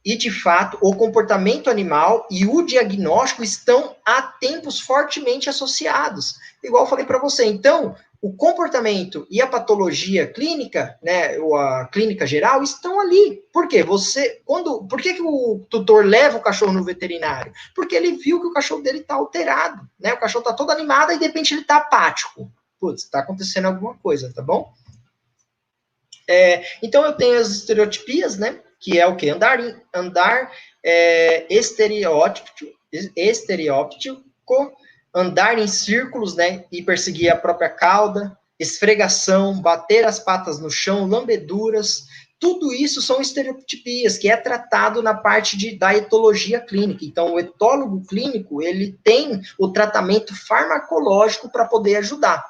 E, de fato, o comportamento animal e o diagnóstico estão há tempos fortemente associados. Igual eu falei para você. Então, o comportamento e a patologia clínica, né, ou a clínica geral, estão ali. Por quê? Por que o tutor leva o cachorro no veterinário? Porque ele viu que o cachorro dele está alterado, né? O cachorro está todo animado e, de repente, ele está apático. Putz, está acontecendo alguma coisa, tá bom? Então, eu tenho as estereotipias, né? Que é o quê? Andar estereótipo, andar em círculos, né? E perseguir a própria cauda, esfregação, bater as patas no chão, lambeduras. Tudo isso são estereotipias, que é tratado na parte da etologia clínica. Então, o etólogo clínico, ele tem o tratamento farmacológico para poder ajudar.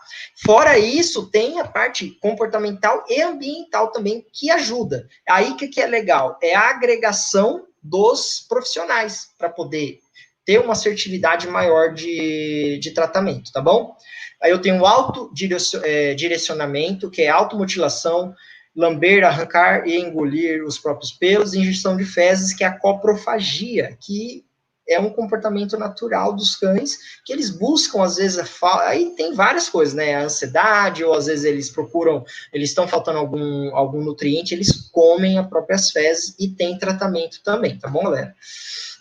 Fora isso, tem a parte comportamental e ambiental também, que ajuda. Aí, o que é legal? É a agregação dos profissionais, para poder ter uma assertividade maior de tratamento, tá bom? Aí eu tenho autodirecionamento, que é automutilação, lamber, arrancar e engolir os próprios pelos, e injeção de fezes, que é a coprofagia, que é um comportamento natural dos cães, que eles buscam, às vezes, aí tem várias coisas, né, a ansiedade, ou às vezes eles procuram, eles estão faltando algum nutriente, eles comem as próprias fezes, e tem tratamento também, tá bom, galera?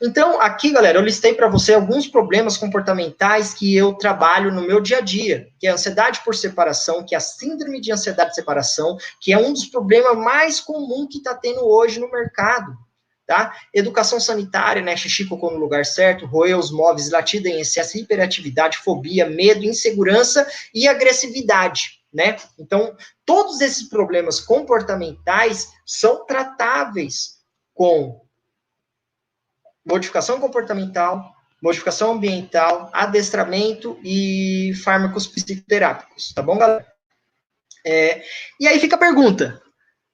Então, aqui, galera, eu listei para você alguns problemas comportamentais que eu trabalho no meu dia a dia, que é a ansiedade por separação, que é a síndrome de ansiedade de separação, que é um dos problemas mais comuns que está tendo hoje no mercado, tá? Educação sanitária, né? Xixi, cocô no lugar certo, roer os móveis, latida em excesso, hiperatividade, fobia, medo, insegurança e agressividade, né? Então, todos esses problemas comportamentais são tratáveis com modificação comportamental, modificação ambiental, adestramento e fármacos psicoterápicos, tá bom, galera? E aí fica a pergunta: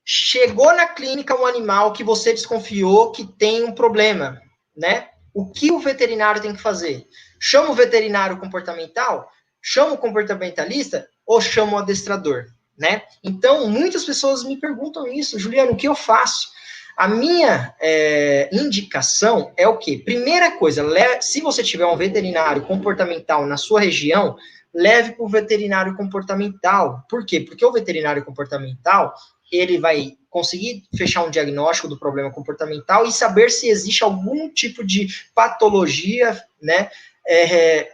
chegou na clínica um animal que você desconfiou que tem um problema, né? O que o veterinário tem que fazer? Chama o veterinário comportamental? Chama o comportamentalista? Ou chama o adestrador, né? Então, muitas pessoas me perguntam isso, Juliano, o que eu faço? A minha indicação é o quê? Primeira coisa, se você tiver um veterinário comportamental na sua região, leve para o veterinário comportamental. Por quê? Porque o veterinário comportamental, ele vai conseguir fechar um diagnóstico do problema comportamental e saber se existe algum tipo de patologia, né,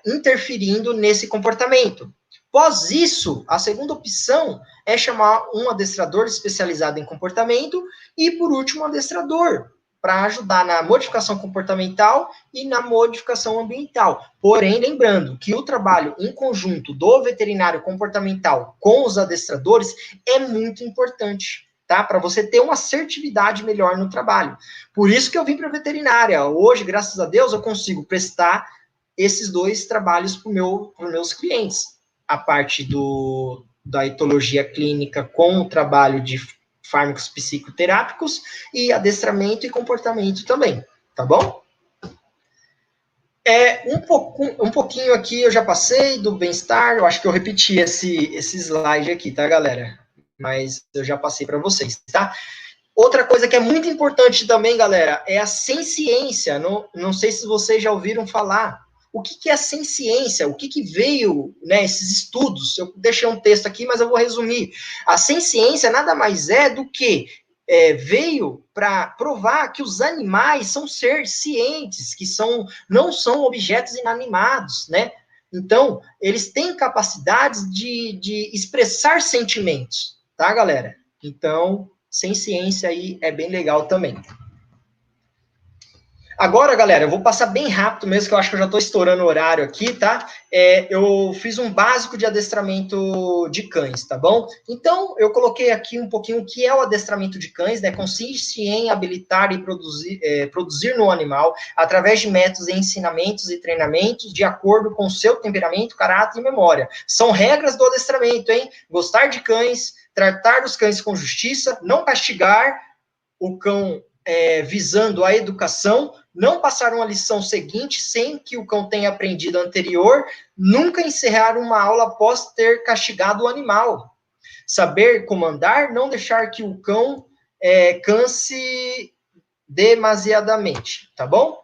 interferindo nesse comportamento. Após isso, a segunda opção é chamar um adestrador especializado em comportamento e, por último, um adestrador para ajudar na modificação comportamental e na modificação ambiental. Porém, lembrando que o trabalho em conjunto do veterinário comportamental com os adestradores é muito importante, tá? Para você ter uma assertividade melhor no trabalho. Por isso que eu vim para a veterinária. Hoje, graças a Deus, eu consigo prestar esses dois trabalhos para os meus clientes. A parte da etologia clínica com o trabalho de fármacos psicoterápicos e adestramento e comportamento também, tá bom? Um pouquinho aqui eu já passei do bem-estar, eu acho que eu repeti esse slide aqui, tá, galera? Mas eu já passei para vocês, tá? Outra coisa que é muito importante também, galera, é a senciência. Não sei se vocês já ouviram falar. O que é a senciência? O que veio, né, esses estudos? Eu deixei um texto aqui, mas eu vou resumir. A senciência nada mais é do que veio para provar que os animais são seres cientes, que não são objetos inanimados, né? Então, eles têm capacidades de expressar sentimentos, tá, galera? Então, senciência aí é bem legal também. Agora, galera, eu vou passar bem rápido mesmo, que eu acho que eu já estou estourando o horário aqui, tá? Eu fiz um básico de adestramento de cães, tá bom? Então, eu coloquei aqui um pouquinho o que é o adestramento de cães, né? Consiste em habilitar e produzir no animal, através de métodos e ensinamentos e treinamentos, de acordo com seu temperamento, caráter e memória. São regras do adestramento, hein? Gostar de cães, tratar os cães com justiça, não castigar o cão visando a educação, não passar uma lição seguinte sem que o cão tenha aprendido a anterior, nunca encerrar uma aula após ter castigado o animal. Saber comandar, não deixar que o cão canse demasiadamente, tá bom?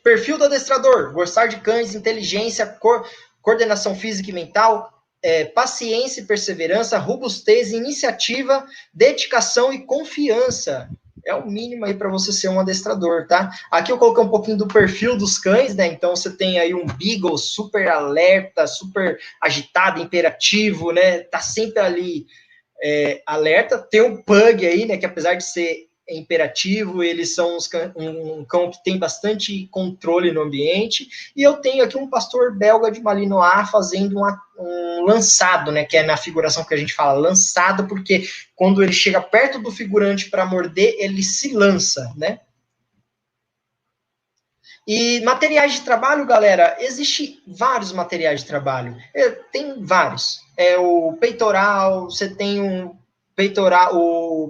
Perfil do adestrador, gostar de cães, inteligência, coordenação física e mental, paciência e perseverança, robustez, iniciativa, dedicação e confiança. É o mínimo aí para você ser um adestrador, tá? Aqui eu coloquei um pouquinho do perfil dos cães, né? Então você tem aí um Beagle super alerta, super agitado, imperativo, né? Tá sempre ali alerta. Tem um Pug aí, né? Que apesar de ser imperativo, eles são um cão que tem bastante controle no ambiente, e eu tenho aqui um pastor belga de Malinois fazendo um lançado, né, que é na figuração que a gente fala lançado, porque quando ele chega perto do figurante para morder, ele se lança, né? E materiais de trabalho, galera, existe vários materiais de trabalho, tem vários, o peitoral, você tem o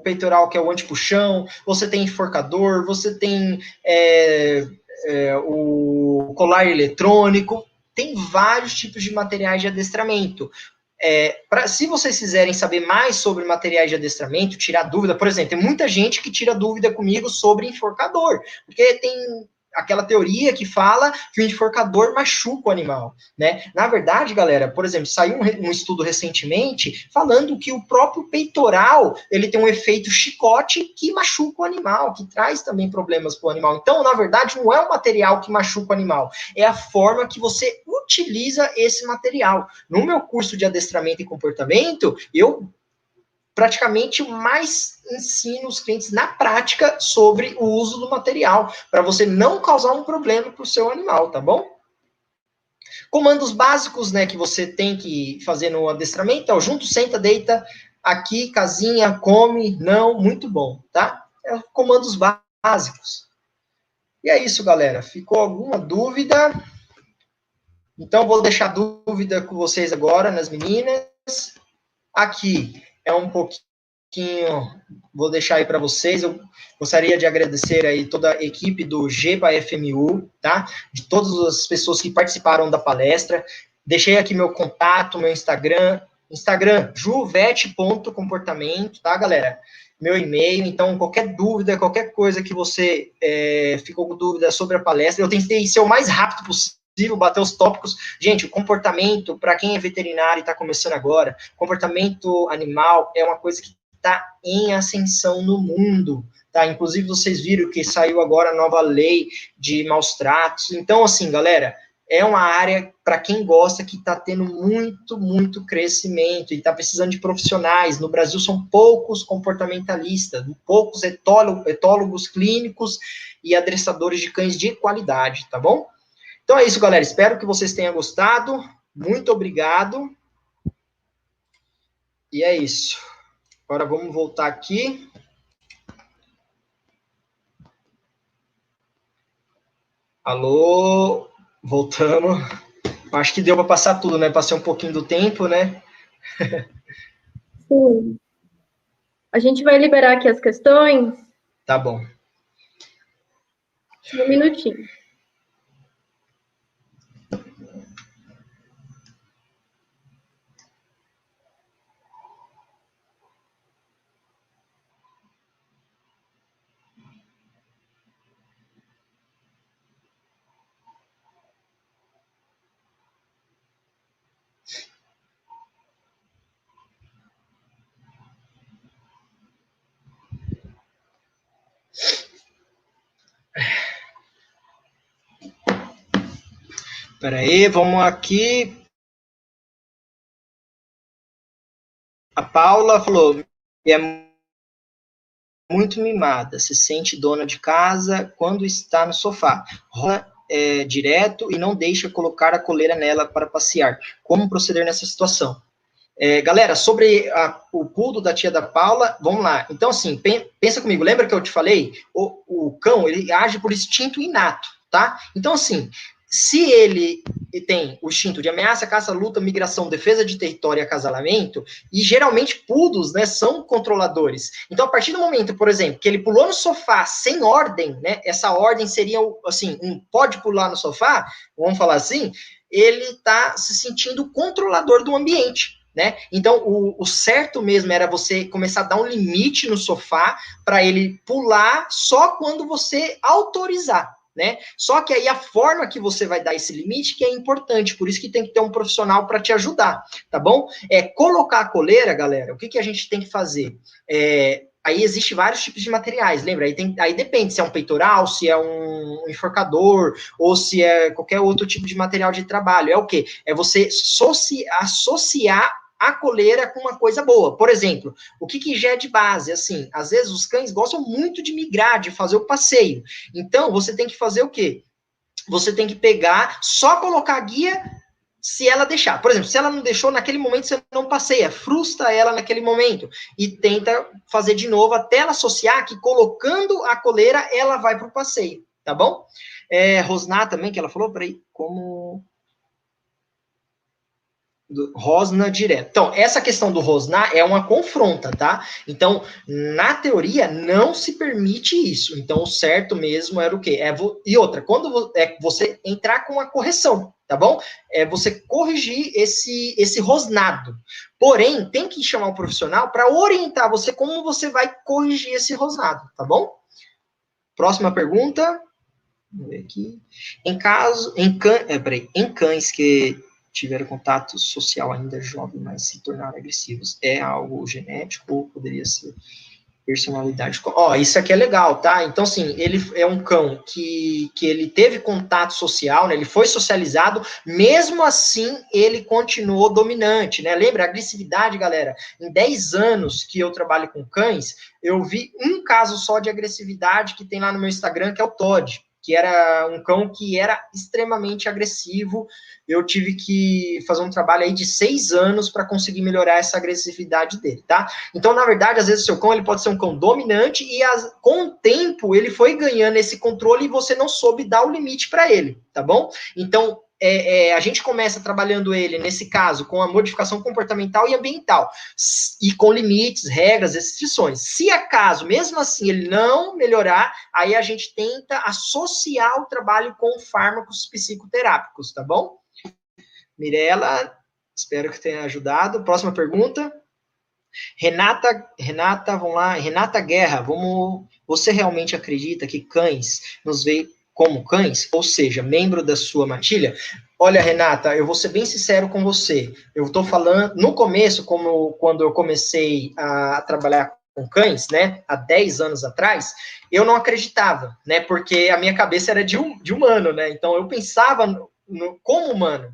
peitoral que é o antipuxão, você tem enforcador, você tem o colar eletrônico, tem vários tipos de materiais de adestramento. Se vocês quiserem saber mais sobre materiais de adestramento, tirar dúvida, por exemplo, tem muita gente que tira dúvida comigo sobre enforcador, porque tem aquela teoria que fala que o enforcador machuca o animal, né? Na verdade, galera, por exemplo, saiu um estudo recentemente falando que o próprio peitoral, ele tem um efeito chicote que machuca o animal, que traz também problemas para o animal. Então, na verdade, não é o material que machuca o animal, é a forma que você utiliza esse material. No meu curso de adestramento e comportamento, eu praticamente mais ensino os clientes na prática sobre o uso do material, para você não causar um problema para o seu animal, tá bom? Comandos básicos, né, que você tem que fazer no adestramento, junto, senta, deita, aqui, casinha, come, não, muito bom, tá? Comandos básicos. E é isso, galera. Ficou alguma dúvida? Então, vou deixar dúvida com vocês agora, nas meninas. Aqui é um pouquinho, vou deixar aí para vocês. Eu gostaria de agradecer aí toda a equipe do GBA-FMU, tá? De todas as pessoas que participaram da palestra. Deixei aqui meu contato, meu Instagram, juvete.comportamento, tá, galera? Meu e-mail, então, qualquer dúvida, qualquer coisa que você ficou com dúvida sobre a palestra, eu tentei ser o mais rápido possível, bater os tópicos. Gente, o comportamento, para quem é veterinário e está começando agora, comportamento animal é uma coisa que está em ascensão no mundo, tá? Inclusive, vocês viram que saiu agora a nova lei de maus tratos. Então, assim, galera, é uma área, para quem gosta, que está tendo muito crescimento e está precisando de profissionais. No Brasil, são poucos comportamentalistas, poucos etólogos clínicos e adestradores de cães de qualidade, tá bom? Então é isso, galera. Espero que vocês tenham gostado. Muito obrigado. E é isso. Agora vamos voltar aqui. Alô? Voltamos. Acho que deu para passar tudo, né? Passei um pouquinho do tempo, né? Sim. A gente vai liberar aqui as questões. Tá bom. Um minutinho. Espera aí, vamos aqui. A Paula falou, é muito mimada, se sente dona de casa quando está no sofá. Rola direto e não deixa colocar a coleira nela para passear. Como proceder nessa situação? Galera, sobre o pudo da tia da Paula, vamos lá. Então, assim, pensa comigo, lembra que eu te falei? O cão, ele age por instinto inato, tá? Então, assim, se ele tem o instinto de ameaça, caça, luta, migração, defesa de território e acasalamento, e geralmente pudos, né, são controladores. Então, a partir do momento, por exemplo, que ele pulou no sofá sem ordem, né, essa ordem seria, assim, pode pular no sofá, vamos falar assim, ele está se sentindo controlador do ambiente. Né? Então, o certo mesmo era você começar a dar um limite no sofá para ele pular só quando você autorizar. Né? Só que aí a forma que você vai dar esse limite que é importante, por isso que tem que ter um profissional para te ajudar, tá bom? Colocar a coleira, galera, o que a gente tem que fazer? Aí existe vários tipos de materiais, lembra? Aí depende se é um peitoral, se é um enforcador, ou se é qualquer outro tipo de material de trabalho. É o quê? É você associar a coleira com uma coisa boa. Por exemplo, o que já é de base? Assim, às vezes os cães gostam muito de migrar, de fazer o passeio. Então, você tem que fazer o quê? Você tem que pegar, só colocar a guia se ela deixar. Por exemplo, se ela não deixou, naquele momento você não passeia, frustra ela naquele momento e tenta fazer de novo até ela associar que colocando a coleira, ela vai para o passeio, tá bom? Rosná também, que ela falou, peraí, como... Rosna direto. Então, essa questão do rosnar é uma confronta, tá? Então, na teoria, não se permite isso. Então, o certo mesmo era o quê? E outra, quando você entrar com a correção, tá bom? É você corrigir esse rosnado. Porém, tem que chamar um profissional para orientar você como você vai corrigir esse rosnado, tá bom? Próxima pergunta. Vamos ver aqui. Em cães que tiveram contato social ainda jovem, mas se tornaram agressivos, é algo genético ou poderia ser personalidade? Isso aqui é legal, tá? Então, assim, ele é um cão que ele teve contato social, né? Ele foi socializado, mesmo assim, ele continuou dominante, né? Lembra, a agressividade, galera, em 10 anos que eu trabalho com cães, eu vi um caso só de agressividade que tem lá no meu Instagram, que é o Todd, que era um cão que era extremamente agressivo. Eu tive que fazer um trabalho aí de 6 anos para conseguir melhorar essa agressividade dele, tá? Então, na verdade, às vezes o seu cão ele pode ser um cão dominante e com o tempo ele foi ganhando esse controle e você não soube dar o limite para ele, tá bom? Então, a gente começa trabalhando ele, nesse caso, com a modificação comportamental e ambiental, e com limites, regras, restrições. Se acaso, mesmo assim, ele não melhorar, aí a gente tenta associar o trabalho com fármacos psicoterápicos, tá bom? Mirela, espero que tenha ajudado. Próxima pergunta. Renata, vamos lá. Renata Guerra, você realmente acredita que cães nos veem como cães? Ou seja, membro da sua matilha? Olha, Renata, eu vou ser bem sincero com você. Eu estou falando, no começo, quando eu comecei a trabalhar com cães, né, há 10 anos atrás, eu não acreditava, né, porque a minha cabeça era de humano, né, então eu pensava como humano.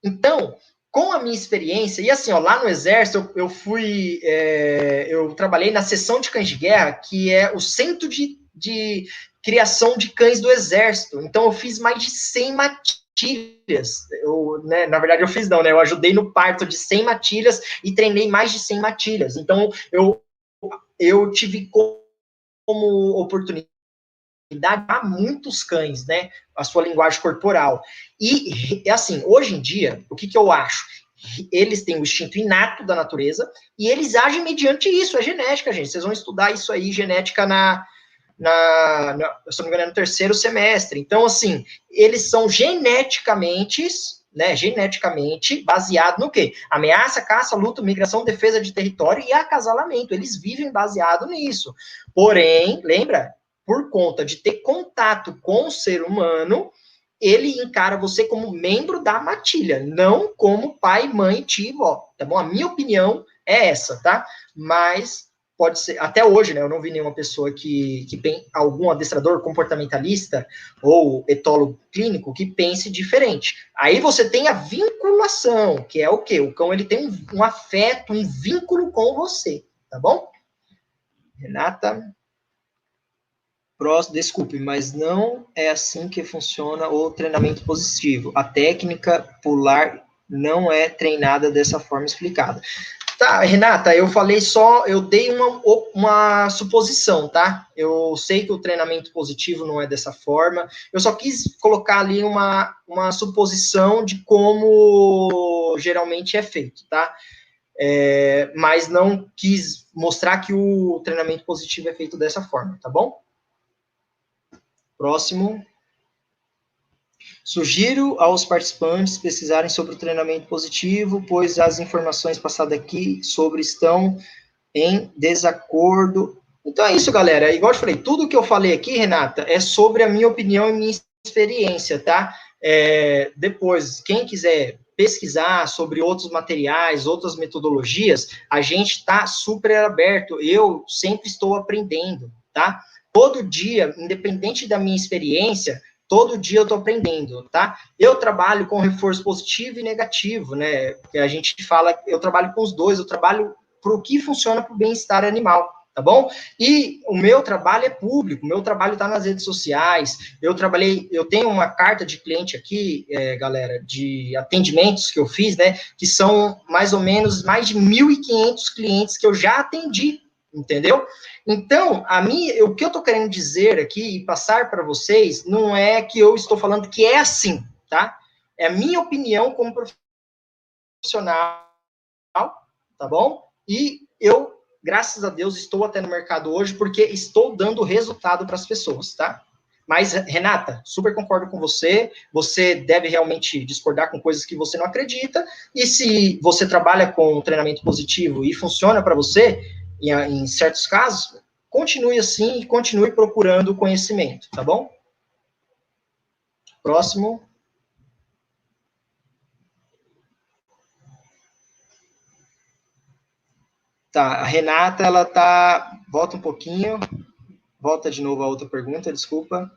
Então, com a minha experiência, e assim, ó, lá no Exército, eu trabalhei na seção de cães de guerra, que é o centro de criação de cães do Exército. Então, eu fiz mais de 100 matilhas. Na verdade, eu fiz não, né? Eu ajudei no parto de 100 matilhas e treinei mais de 100 matilhas. Então, eu tive como oportunidade a muitos cães, né? A sua linguagem corporal. E, assim, hoje em dia, o que eu acho? Eles têm o instinto inato da natureza e eles agem mediante isso, é genética, gente. Vocês vão estudar isso aí, genética se não me engano, no terceiro semestre. Então, assim, eles são geneticamente baseado no quê? Ameaça, caça, luta, migração, defesa de território e acasalamento. Eles vivem baseado nisso. Porém, lembra? Por conta de ter contato com o ser humano, ele encara você como membro da matilha, não como pai, mãe, tio, vó, tá bom? A minha opinião é essa, tá? Mas pode ser, até hoje, né, eu não vi nenhuma pessoa que tem algum adestrador comportamentalista ou etólogo clínico que pense diferente. Aí você tem a vinculação, que é o quê? O cão, ele tem um afeto, um vínculo com você, tá bom? Renata... Desculpe, mas não é assim que funciona o treinamento positivo. A técnica pular não é treinada dessa forma explicada. Tá, Renata, eu dei uma suposição, tá? Eu sei que o treinamento positivo não é dessa forma, eu só quis colocar ali uma suposição de como geralmente é feito, tá? Mas não quis mostrar que o treinamento positivo é feito dessa forma, tá bom? Próximo. Sugiro aos participantes pesquisarem sobre o treinamento positivo, pois as informações passadas aqui sobre estão em desacordo. Então é isso, galera. Igual eu falei, tudo que eu falei aqui, Renata, é sobre a minha opinião e minha experiência, tá? Depois, quem quiser pesquisar sobre outros materiais, outras metodologias, a gente está super aberto. Eu sempre estou aprendendo, tá? Todo dia, independente da minha experiência, todo dia eu estou aprendendo, tá? Eu trabalho com reforço positivo e negativo, né? A gente fala, eu trabalho com os dois, eu trabalho para o que funciona para o bem-estar animal, tá bom? E o meu trabalho é público, o meu trabalho está nas redes sociais, eu tenho uma carta de cliente aqui, galera, de atendimentos que eu fiz, né? Que são mais ou menos mais de 1.500 clientes que eu já atendi, entendeu? Então, o que eu estou querendo dizer aqui e passar para vocês não é que eu estou falando que é assim, tá? É a minha opinião como profissional, tá bom? E eu, graças a Deus, estou até no mercado hoje porque estou dando resultado para as pessoas, tá? Mas, Renata, super concordo com você. Você deve realmente discordar com coisas que você não acredita. E se você trabalha com treinamento positivo e funciona para você, em certos casos, continue assim e continue procurando conhecimento, tá bom? Próximo. Tá, a Renata, ela tá... Volta um pouquinho. Volta de novo a outra pergunta, desculpa.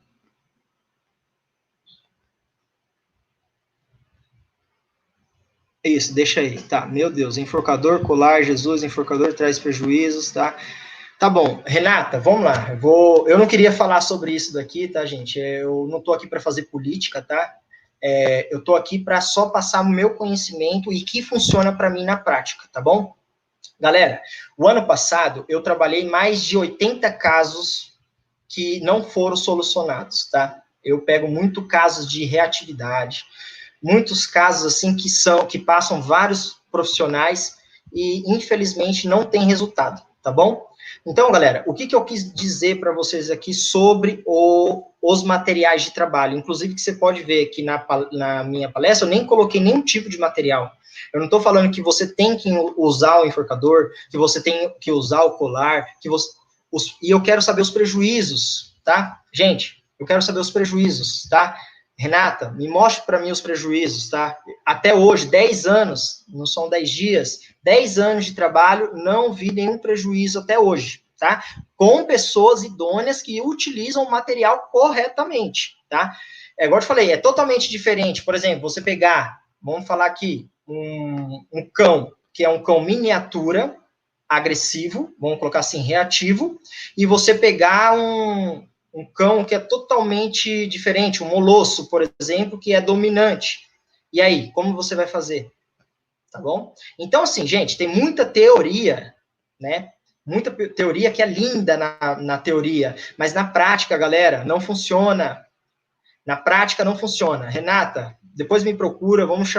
Isso, deixa aí. Tá, meu Deus. Enforcador, colar, Jesus, enforcador traz prejuízos, tá? Tá bom. Renata, vamos lá. Eu não queria falar sobre isso daqui, tá, gente? Eu não tô aqui para fazer política, tá? Eu tô aqui para só passar o meu conhecimento e que funciona para mim na prática, tá bom? Galera, o ano passado eu trabalhei mais de 80 casos que não foram solucionados, tá? Eu pego muito casos de reatividade, muitos casos assim que passam vários profissionais e infelizmente não tem resultado, tá bom? Então, galera, o que eu quis dizer para vocês aqui sobre os materiais de trabalho, inclusive que você pode ver aqui na minha palestra, eu nem coloquei nenhum tipo de material. Eu não estou falando que você tem que usar o enforcador, que você tem que usar o colar, e eu quero saber os prejuízos, tá? Gente, eu quero saber os prejuízos, tá? Renata, me mostre para mim os prejuízos, tá? Até hoje, 10 anos, não são 10 dias, 10 anos de trabalho, não vi nenhum prejuízo até hoje, tá? Com pessoas idôneas que utilizam o material corretamente, tá? Igual eu te falei, é totalmente diferente. Por exemplo, você pegar, vamos falar aqui, um cão, que é um cão miniatura, agressivo, vamos colocar assim, reativo, e você pegar um cão que é totalmente diferente, um molosso, por exemplo, que é dominante. E aí, como você vai fazer? Tá bom? Então, assim, gente, tem muita teoria, né? Muita teoria que é linda na teoria, mas na prática, galera, não funciona. Na prática, não funciona. Renata, depois me procura, vamos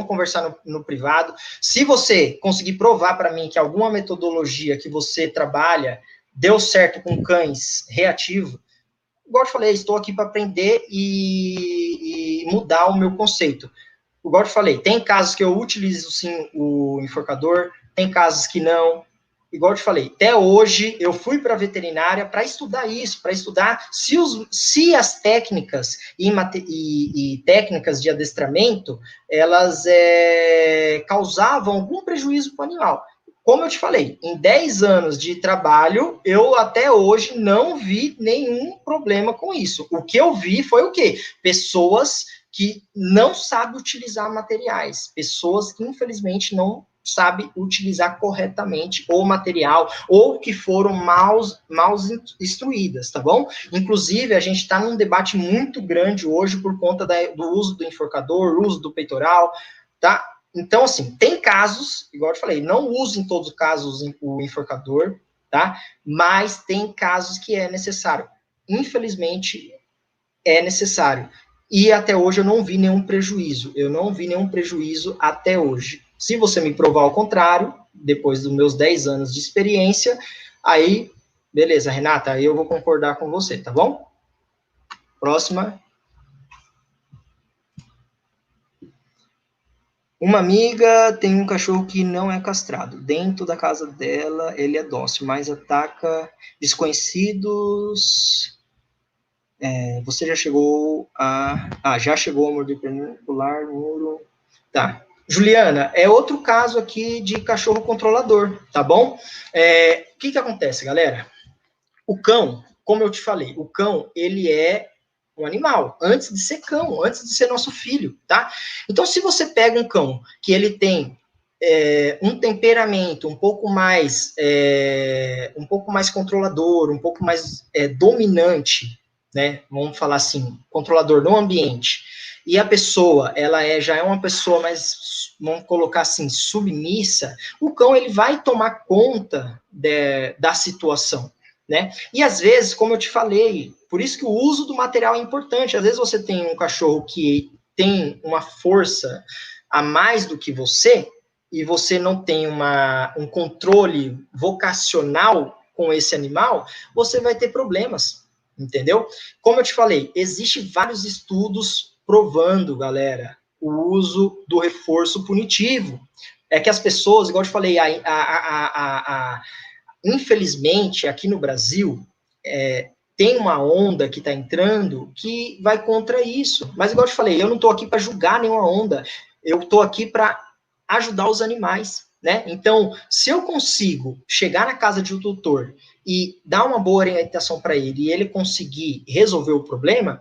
conversar no privado. Se você conseguir provar para mim que alguma metodologia que você trabalha deu certo com cães reativos, igual eu falei, estou aqui para aprender e mudar o meu conceito. Igual eu falei, tem casos que eu utilizo sim o enforcador, tem casos que não. Igual eu te falei, até hoje eu fui para a veterinária para estudar isso, para estudar se as técnicas e técnicas de adestramento, elas causavam algum prejuízo para o animal. Como eu te falei, em 10 anos de trabalho, eu até hoje não vi nenhum problema com isso. O que eu vi foi o quê? Pessoas que não sabem utilizar materiais, pessoas que infelizmente não sabem utilizar corretamente o material, ou que foram mal instruídas, tá bom? Inclusive, a gente está num debate muito grande hoje por conta do uso do enforcador, uso do peitoral, tá? Então, assim, tem casos, igual eu falei, não uso em todos os casos o enforcador, tá? Mas tem casos que é necessário. Infelizmente, é necessário. E até hoje eu não vi nenhum prejuízo. Eu não vi nenhum prejuízo até hoje. Se você me provar o contrário, depois dos meus 10 anos de experiência, aí, beleza, Renata, aí eu vou concordar com você, tá bom? Próxima. Uma amiga tem um cachorro que não é castrado. Dentro da casa dela, ele é dócil, mas ataca desconhecidos. Você já chegou já chegou a morder perpendicular, muro. Tá. Juliana, é outro caso aqui de cachorro controlador, tá bom? O que acontece, galera? O cão, como eu te falei, o cão, ele é um animal, antes de ser cão, antes de ser nosso filho, tá? Então, se você pega um cão que ele tem um temperamento um pouco mais controlador, um pouco mais dominante, né? Vamos falar assim, controlador no ambiente. E a pessoa, já é uma pessoa mais, vamos colocar assim, submissa, o cão ele vai tomar conta da situação, né? E às vezes, como eu te falei, por isso que o uso do material é importante. Às vezes você tem um cachorro que tem uma força a mais do que você, e você não tem um controle vocacional com esse animal, você vai ter problemas, entendeu? Como eu te falei, existem vários estudos provando, galera, o uso do reforço punitivo. É que as pessoas, igual eu te falei, infelizmente, aqui no Brasil, tem uma onda que está entrando que vai contra isso. Mas, igual eu te falei, eu não estou aqui para julgar nenhuma onda, eu estou aqui para ajudar os animais, né? Então, se eu consigo chegar na casa de um tutor e dar uma boa orientação para ele e ele conseguir resolver o problema,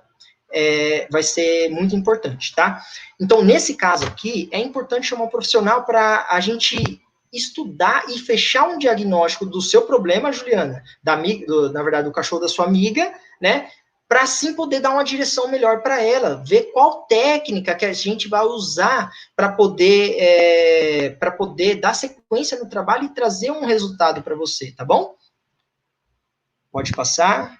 vai ser muito importante, tá? Então, nesse caso aqui, é importante chamar um profissional para a gente estudar e fechar um diagnóstico do seu problema, Juliana, na verdade, do cachorro da sua amiga, né? Para assim poder dar uma direção melhor para ela, ver qual técnica que a gente vai usar para poder dar sequência no trabalho e trazer um resultado para você, tá bom? Pode passar.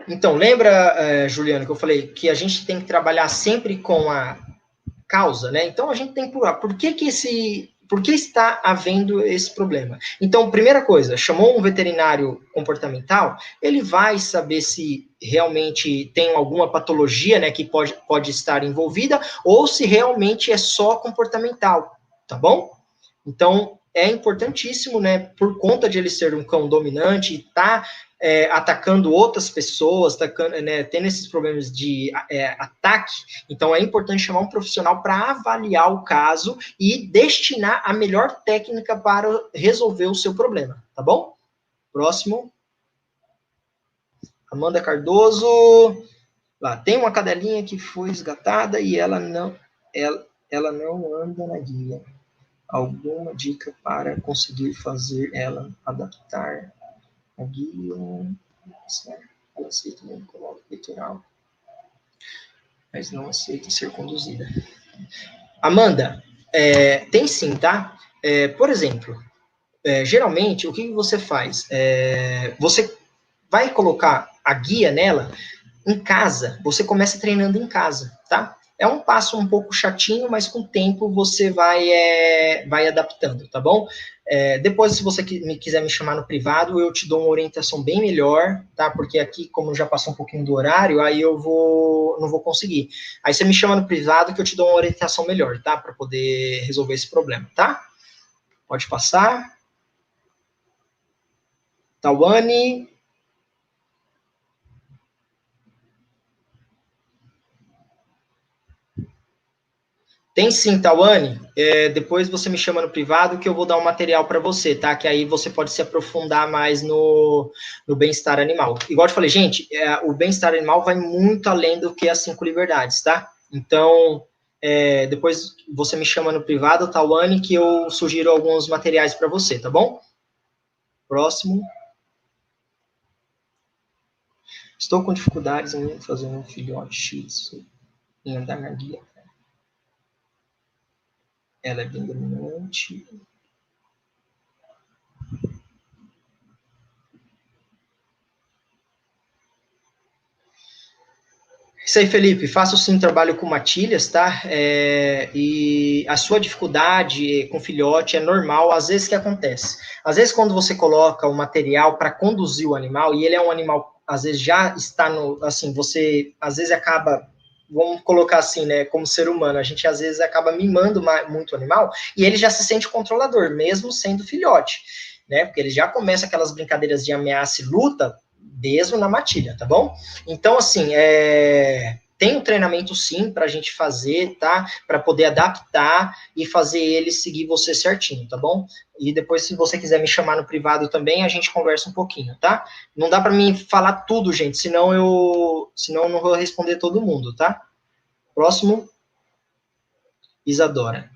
Então, lembra, Juliana, que eu falei que a gente tem que trabalhar sempre com a causa, né? Então, a gente tem que procurar por que está havendo esse problema? Então, primeira coisa, chamou um veterinário comportamental, ele vai saber se realmente tem alguma patologia, né, que pode estar envolvida, ou se realmente é só comportamental, tá bom? Então, é importantíssimo, né, por conta de ele ser um cão dominante e tá atacando outras pessoas, tendo esses problemas de ataque, então é importante chamar um profissional para avaliar o caso e destinar a melhor técnica para resolver o seu problema, tá bom? Próximo. Amanda Cardoso. Lá, tem uma cadelinha que foi resgatada e ela não anda na guia. Alguma dica para conseguir fazer ela adaptar a guia? Ela aceita o coloque literal, mas não aceita ser conduzida. Amanda, tem sim, tá? Por exemplo, geralmente, o que você faz? Você vai colocar a guia nela em casa, você começa treinando em casa, tá? É um passo um pouco chatinho, mas com o tempo você vai adaptando, tá bom? Depois, se você quiser me chamar no privado, eu te dou uma orientação bem melhor, tá? Porque aqui, como já passou um pouquinho do horário, aí eu não vou conseguir. Aí você me chama no privado que eu te dou uma orientação melhor, tá? Para poder resolver esse problema, tá? Pode passar. Tawane. Tem sim, Tawane. Depois você me chama no privado que eu vou dar um material para você, tá? Que aí você pode se aprofundar mais no bem-estar animal. Igual eu te falei, gente, o bem-estar animal vai muito além do que as 5 liberdades, tá? Então, depois você me chama no privado, Tawane, que eu sugiro alguns materiais para você, tá bom? Próximo. Estou com dificuldades em fazer um filhote X em andar na guia. Ela é bem dominante. Isso aí, Felipe. Faço sim trabalho com matilhas, tá? E a sua dificuldade com filhote é normal, às vezes que acontece. Às vezes, quando você coloca o material para conduzir o animal, e ele é um animal, às vezes já está no. Assim, você às vezes acaba. Vamos colocar assim, né? Como ser humano, a gente às vezes acaba mimando muito o animal e ele já se sente controlador, mesmo sendo filhote, né? Porque ele já começa aquelas brincadeiras de ameaça e luta mesmo na matilha, tá bom? Então, assim, tem um treinamento sim para a gente fazer, tá? Para poder adaptar e fazer ele seguir você certinho, tá bom? E depois, se você quiser me chamar no privado também, a gente conversa um pouquinho, tá? Não dá para mim falar tudo, gente, senão eu não vou responder todo mundo, tá? Próximo, Isadora.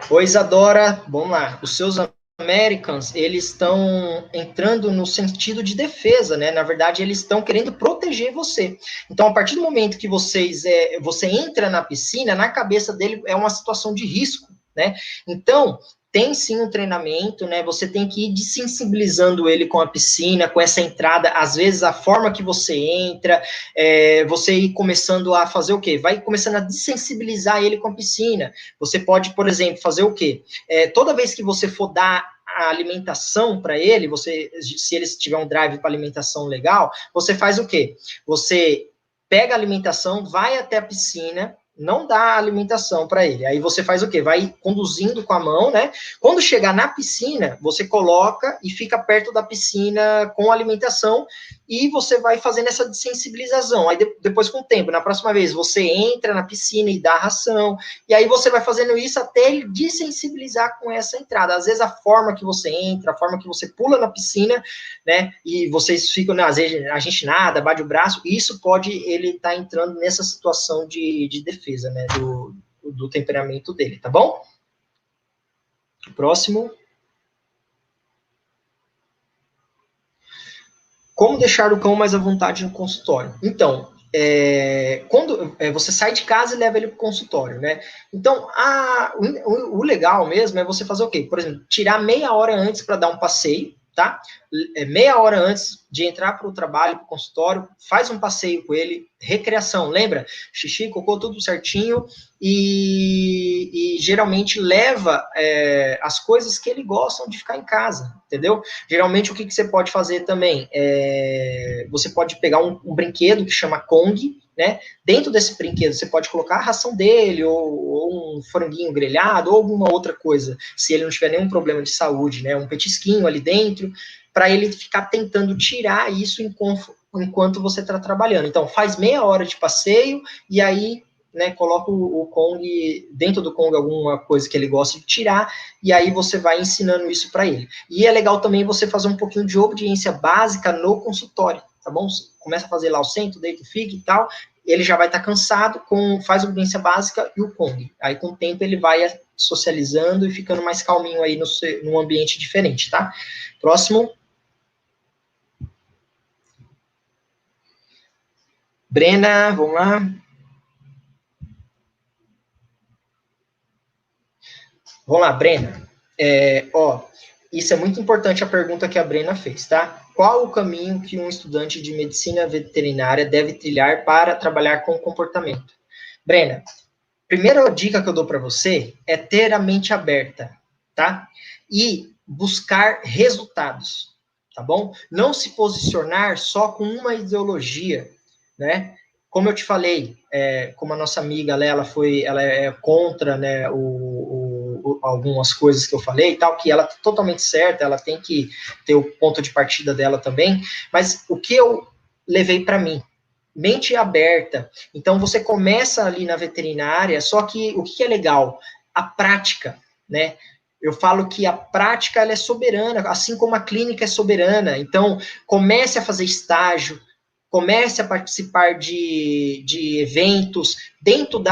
Oi, Isadora. Vamos lá. Os seus Americans, eles estão entrando no sentido de defesa, né? Na verdade, eles estão querendo proteger você. Então, a partir do momento que você entra na piscina, na cabeça dele é uma situação de risco, né? Então, tem sim um treinamento, né? Você tem que ir desensibilizando ele com a piscina, com essa entrada, às vezes a forma que você entra, você ir começando a fazer o quê? Vai começando a desensibilizar ele com a piscina. Você pode, por exemplo, fazer o quê? Toda vez que você for dar a alimentação para ele, se ele tiver um drive para alimentação legal, você faz o quê? Você pega a alimentação, vai até a piscina, não dá alimentação para ele. Aí você faz o quê? Vai conduzindo com a mão, né? Quando chegar na piscina, você coloca e fica perto da piscina com a alimentação e você vai fazendo essa desensibilização. Aí depois, com o tempo, na próxima vez, você entra na piscina e dá a ração, e aí você vai fazendo isso até ele desensibilizar com essa entrada. Às vezes a forma que você entra, a forma que você pula na piscina, né? E vocês ficam, às vezes a gente nada, bate o braço, isso pode ele estar entrando nessa situação de defesa, né? Do temperamento dele, tá bom? Próximo. Como deixar o cão mais à vontade no consultório? Então, quando você sai de casa e leva ele para o consultório, né? Então, o legal mesmo é você fazer o quê? Por exemplo, tirar meia hora antes para dar um passeio, tá? Meia hora antes de entrar para o trabalho, para o consultório, faz um passeio com ele, recreação, lembra? Xixi, cocô, tudo certinho, e geralmente leva as coisas que ele gosta de ficar em casa, entendeu? Geralmente o que você pode fazer também? Você pode pegar um brinquedo que chama Kong, né? Dentro desse brinquedo você pode colocar a ração dele, ou um franguinho grelhado, ou alguma outra coisa, se ele não tiver nenhum problema de saúde, né? Um petisquinho ali dentro, para ele ficar tentando tirar isso enquanto você está trabalhando. Então, faz meia hora de passeio, e aí, né, coloca o Kong, dentro do Kong alguma coisa que ele gosta de tirar, e aí você vai ensinando isso para ele. E é legal também você fazer um pouquinho de obediência básica no consultório, tá bom? Começa a fazer lá o sento, deita e fica e tal, ele já vai estar cansado, faz obediência básica e o Kong. Aí, com o tempo, ele vai socializando e ficando mais calminho aí num ambiente diferente, tá? Próximo. Brena, vamos lá. Vamos lá, Brena. Isso é muito importante a pergunta que a Brena fez, tá? Qual o caminho que um estudante de medicina veterinária deve trilhar para trabalhar com comportamento? Brena, primeira dica que eu dou para você é ter a mente aberta, tá? E buscar resultados, tá bom? Não se posicionar só com uma ideologia, né? Como eu te falei, como a nossa amiga, ela é contra, né, algumas coisas que eu falei e tal, que ela tá totalmente certa, ela tem que ter o ponto de partida dela também, mas o que eu levei para mim? Mente aberta. Então, você começa ali na veterinária, só que o que é legal? A prática, né? Eu falo que a prática ela é soberana, assim como a clínica é soberana. Então, comece a fazer estágio, comece a participar de eventos dentro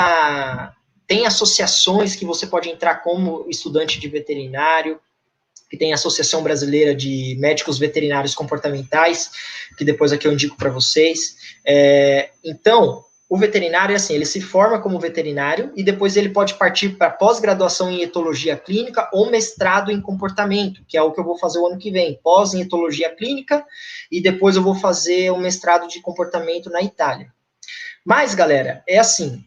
tem associações que você pode entrar como estudante de veterinário, que tem a Associação Brasileira de Médicos Veterinários Comportamentais, que depois aqui eu indico para vocês. Então, o veterinário é assim, ele se forma como veterinário e depois ele pode partir para pós-graduação em etologia clínica ou mestrado em comportamento, que é o que eu vou fazer o ano que vem, pós em etologia clínica, e depois eu vou fazer o mestrado de comportamento na Itália. Mas, galera, é assim,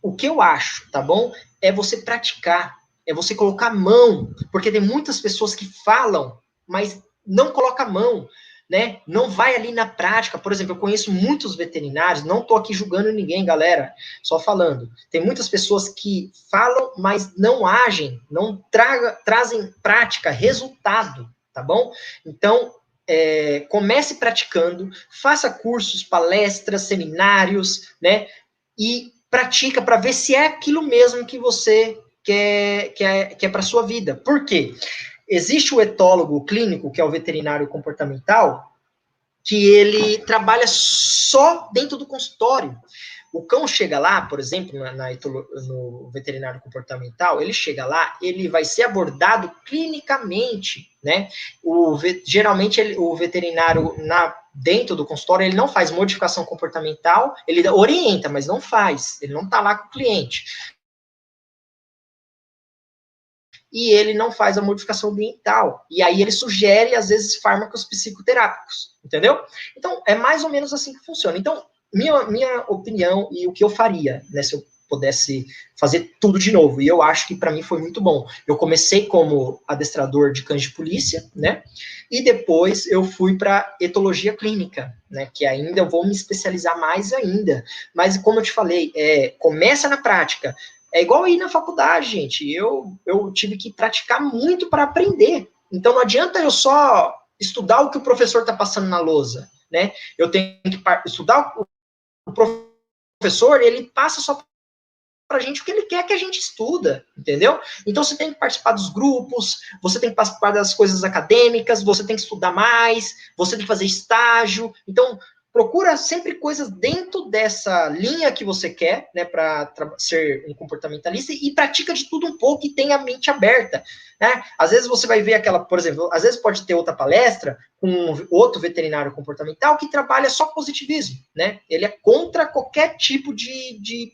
o que eu acho, tá bom? É você praticar, é você colocar a mão, porque tem muitas pessoas que falam, mas não coloca a mão, né? Não vai ali na prática. Por exemplo, eu conheço muitos veterinários, não tô aqui julgando ninguém, galera, só falando. Tem muitas pessoas que falam, mas não agem, não trazem prática, resultado, tá bom? Então, comece praticando, faça cursos, palestras, seminários, né? E pratica para ver se é aquilo mesmo que você quer para sua vida. Por quê? Existe o etólogo clínico, que é o veterinário comportamental, que ele trabalha só dentro do consultório. O cão chega lá, por exemplo, no veterinário comportamental, ele chega lá, ele vai ser abordado clinicamente, né? Geralmente, o veterinário, dentro do consultório, ele não faz modificação comportamental, ele orienta, mas não faz, ele não está lá com o cliente. E ele não faz a modificação ambiental. E aí ele sugere, às vezes, fármacos psicoterápicos, entendeu? Então, é mais ou menos assim que funciona. Então, minha opinião e o que eu faria, né, se eu pudesse fazer tudo de novo, e eu acho que para mim foi muito bom. Eu comecei como adestrador de cães de polícia, né, e depois eu fui para etologia clínica, né, que ainda eu vou me especializar mais ainda. Mas, como eu te falei, começa na prática. É igual ir na faculdade, gente. Eu tive que praticar muito para aprender. Então, não adianta eu só estudar o que o professor está passando na lousa, né? Eu tenho que estudar o professor, ele passa só para a gente o que ele quer que a gente estuda, entendeu? Então, você tem que participar dos grupos, você tem que participar das coisas acadêmicas, você tem que estudar mais, você tem que fazer estágio. Então, procura sempre coisas dentro dessa linha que você quer, né, para ser um comportamentalista, e pratica de tudo um pouco e tenha a mente aberta, né? Às vezes você vai ver por exemplo, às vezes pode ter outra palestra com outro veterinário comportamental que trabalha só positivismo, né? Ele é contra qualquer tipo de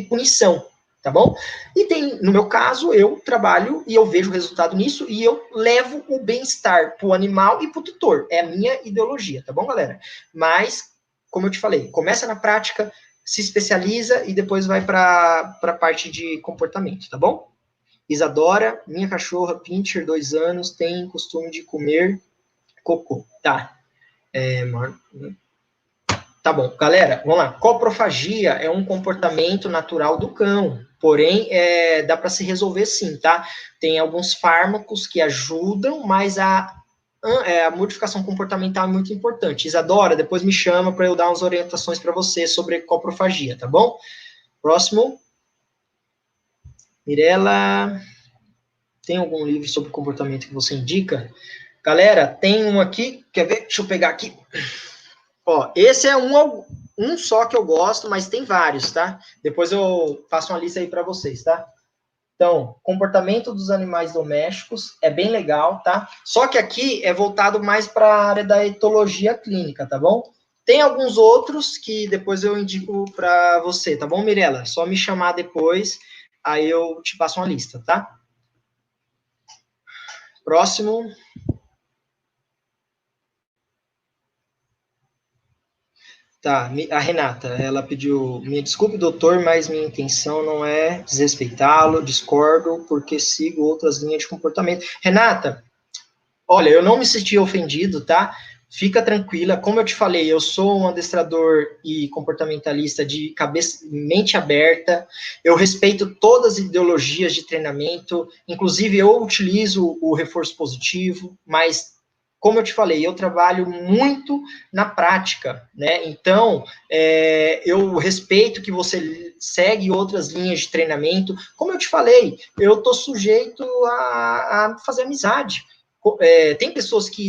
punição, tá bom? E no meu caso, eu trabalho e eu vejo resultado nisso e eu levo o bem-estar pro animal e pro tutor. É a minha ideologia, tá bom, galera? Mas, como eu te falei, começa na prática, se especializa e depois vai para a parte de comportamento, tá bom? Isadora, minha cachorra, Pinscher, 2 anos, tem costume de comer cocô. Tá. Tá bom, galera, vamos lá. Coprofagia é um comportamento natural do cão, porém, dá para se resolver sim, tá? Tem alguns fármacos que ajudam, mas a modificação comportamental é muito importante. Isadora, depois me chama para eu dar umas orientações para você sobre coprofagia, tá bom? Próximo. Mirela, tem algum livro sobre comportamento que você indica? Galera, tem um aqui, quer ver? Deixa eu pegar aqui. Ó, esse é um só que eu gosto, mas tem vários, tá? Depois eu faço uma lista aí para vocês, tá? Então, comportamento dos animais domésticos é bem legal, tá? Só que aqui é voltado mais para a área da etologia clínica, tá bom? Tem alguns outros que depois eu indico para você, tá bom, Mirela? Só me chamar depois, aí eu te passo uma lista, tá? Próximo. Tá, a Renata, ela pediu, me desculpe, doutor, mas minha intenção não é desrespeitá-lo, discordo, porque sigo outras linhas de comportamento. Renata, olha, eu não me senti ofendido, tá? Fica tranquila, como eu te falei, eu sou um adestrador e comportamentalista de mente aberta, eu respeito todas as ideologias de treinamento, inclusive eu utilizo o reforço positivo, mas como eu te falei, eu trabalho muito na prática, né? Então, eu respeito que você segue outras linhas de treinamento. Como eu te falei, eu estou sujeito a fazer amizade. Tem pessoas que,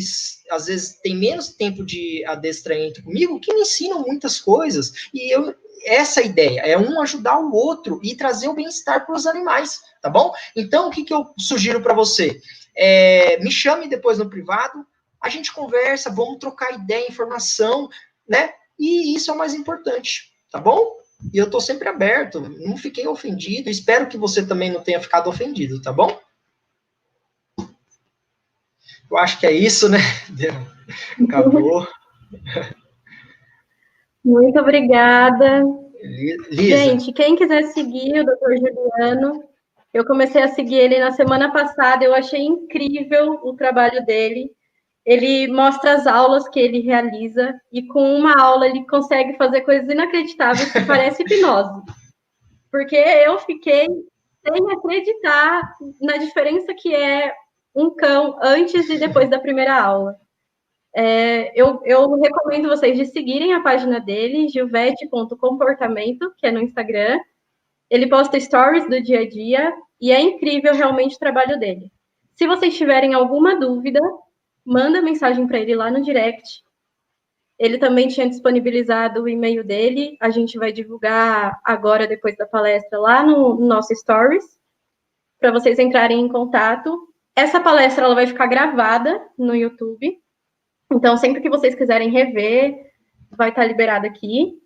às vezes, têm menos tempo de adestramento comigo, que me ensinam muitas coisas. E essa ideia é um ajudar o outro e trazer o bem-estar para os animais, tá bom? Então, o que eu sugiro para você? Me chame depois no privado, a gente conversa, vamos trocar ideia, informação, né? E isso é o mais importante, tá bom? E eu estou sempre aberto, não fiquei ofendido, espero que você também não tenha ficado ofendido, tá bom? Eu acho que é isso, né? Acabou. Muito obrigada. Lisa. Gente, quem quiser seguir o Dr. Juliano, eu comecei a seguir ele na semana passada, eu achei incrível o trabalho dele. Ele mostra as aulas que ele realiza e com uma aula ele consegue fazer coisas inacreditáveis que parece hipnose. Porque eu fiquei sem acreditar na diferença que é um cão antes e depois da primeira aula. Eu recomendo vocês de seguirem a página dele, gilvete.comportamento, que é no Instagram. Ele posta stories do dia a dia e é incrível realmente o trabalho dele. Se vocês tiverem alguma dúvida, manda mensagem para ele lá no direct. Ele também tinha disponibilizado o e-mail dele, a gente vai divulgar agora, depois da palestra, lá no nosso Stories, para vocês entrarem em contato. Essa palestra ela vai ficar gravada no YouTube, então sempre que vocês quiserem rever, vai estar liberado aqui.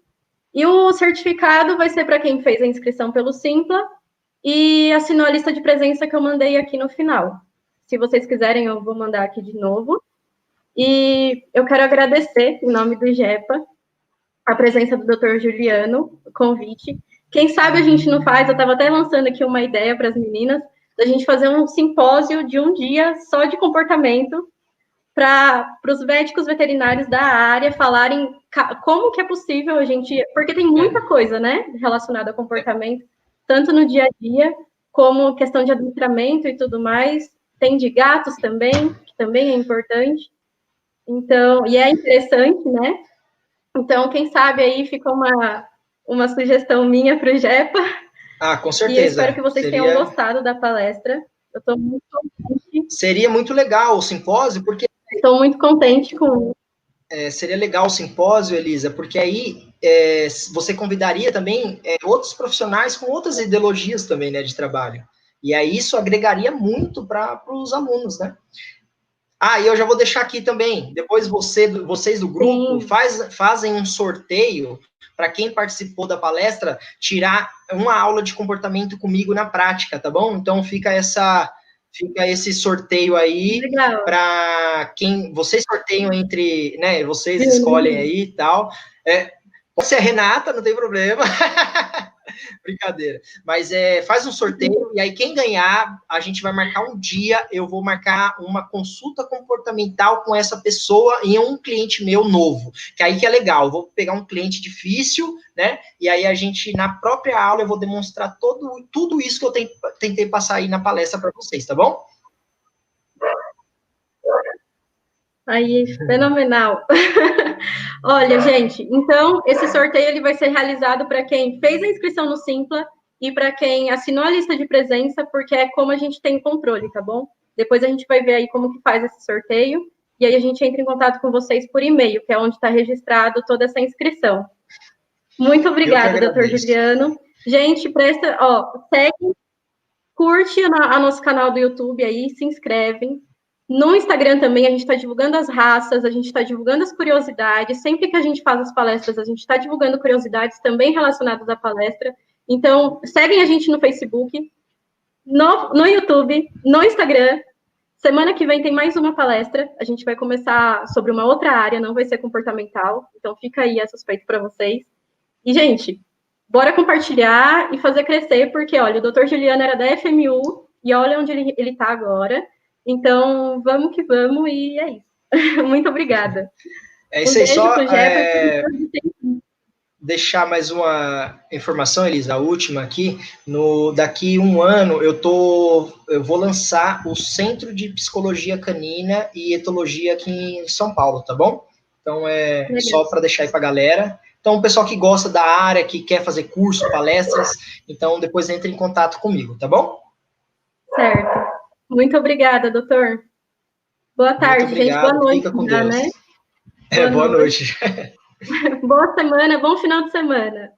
E o certificado vai ser para quem fez a inscrição pelo Simpla e assinou a lista de presença que eu mandei aqui no final. Se vocês quiserem, eu vou mandar aqui de novo. E eu quero agradecer, em nome do GEPA, a presença do Dr. Juliano, o convite. Quem sabe a gente não faz, eu estava até lançando aqui uma ideia para as meninas, da gente fazer um simpósio de um dia só de comportamento, para os médicos veterinários da área falarem como que é possível a gente... Porque tem muita coisa, né, relacionada a comportamento, tanto no dia a dia, como questão de adestramento e tudo mais. Tem de gatos também, que também é importante. Então, e é interessante, né? Então, quem sabe aí fica uma sugestão minha para o GEPA. Ah, com certeza. E eu espero que vocês tenham gostado da palestra. Eu estou muito contente. Seria muito legal o simpósio, porque... Estou muito contente com... seria legal o simpósio, Elisa, porque aí você convidaria também outros profissionais com outras ideologias também, né, de trabalho. E aí isso agregaria muito para os alunos, né? Ah, e eu já vou deixar aqui também, depois vocês do grupo fazem um sorteio para quem participou da palestra tirar uma aula de comportamento comigo na prática, tá bom? Então fica esse sorteio aí para quem vocês sorteiam entre, né? Vocês escolhem aí e tal. Pode ser a Renata, não tem problema. Brincadeira. Mas faz um sorteio e aí quem ganhar, a gente vai marcar um dia, eu vou marcar uma consulta comportamental com essa pessoa e um cliente meu novo. Que aí que é legal, eu vou pegar um cliente difícil, né? E aí a gente, na própria aula, eu vou demonstrar tudo isso que eu tentei passar aí na palestra para vocês, tá bom? Aí, fenomenal. Olha, gente, então, esse sorteio ele vai ser realizado para quem fez a inscrição no Simpla e para quem assinou a lista de presença, porque é como a gente tem controle, tá bom? Depois a gente vai ver aí como que faz esse sorteio, e aí a gente entra em contato com vocês por e-mail, que é onde está registrado toda essa inscrição. Muito obrigada, doutor Juliano. Gente, segue, curte o nosso canal do YouTube aí, se inscrevem. No Instagram também, a gente está divulgando as raças, a gente está divulgando as curiosidades. Sempre que a gente faz as palestras, a gente está divulgando curiosidades também relacionadas à palestra. Então, seguem a gente no Facebook, no YouTube, no Instagram. Semana que vem tem mais uma palestra. A gente vai começar sobre uma outra área, não vai ser comportamental. Então, fica aí a suspeita para vocês. E, gente, bora compartilhar e fazer crescer, porque, olha, o doutor Juliano era da FMU e olha onde ele está agora. Então, vamos que vamos, e é isso. Muito obrigada. É isso aí, só deixar mais uma informação, Elisa, a última aqui. Daqui um ano, eu vou lançar o Centro de Psicologia Canina e Etologia aqui em São Paulo, tá bom? Então, só para deixar aí para a galera. Então, o pessoal que gosta da área, que quer fazer curso, palestras, então depois entre em contato comigo, tá bom? Certo. Muito obrigada, doutor. Boa tarde, gente. Boa noite. Fica com Deus. Né? Boa noite. Boa semana, bom final de semana.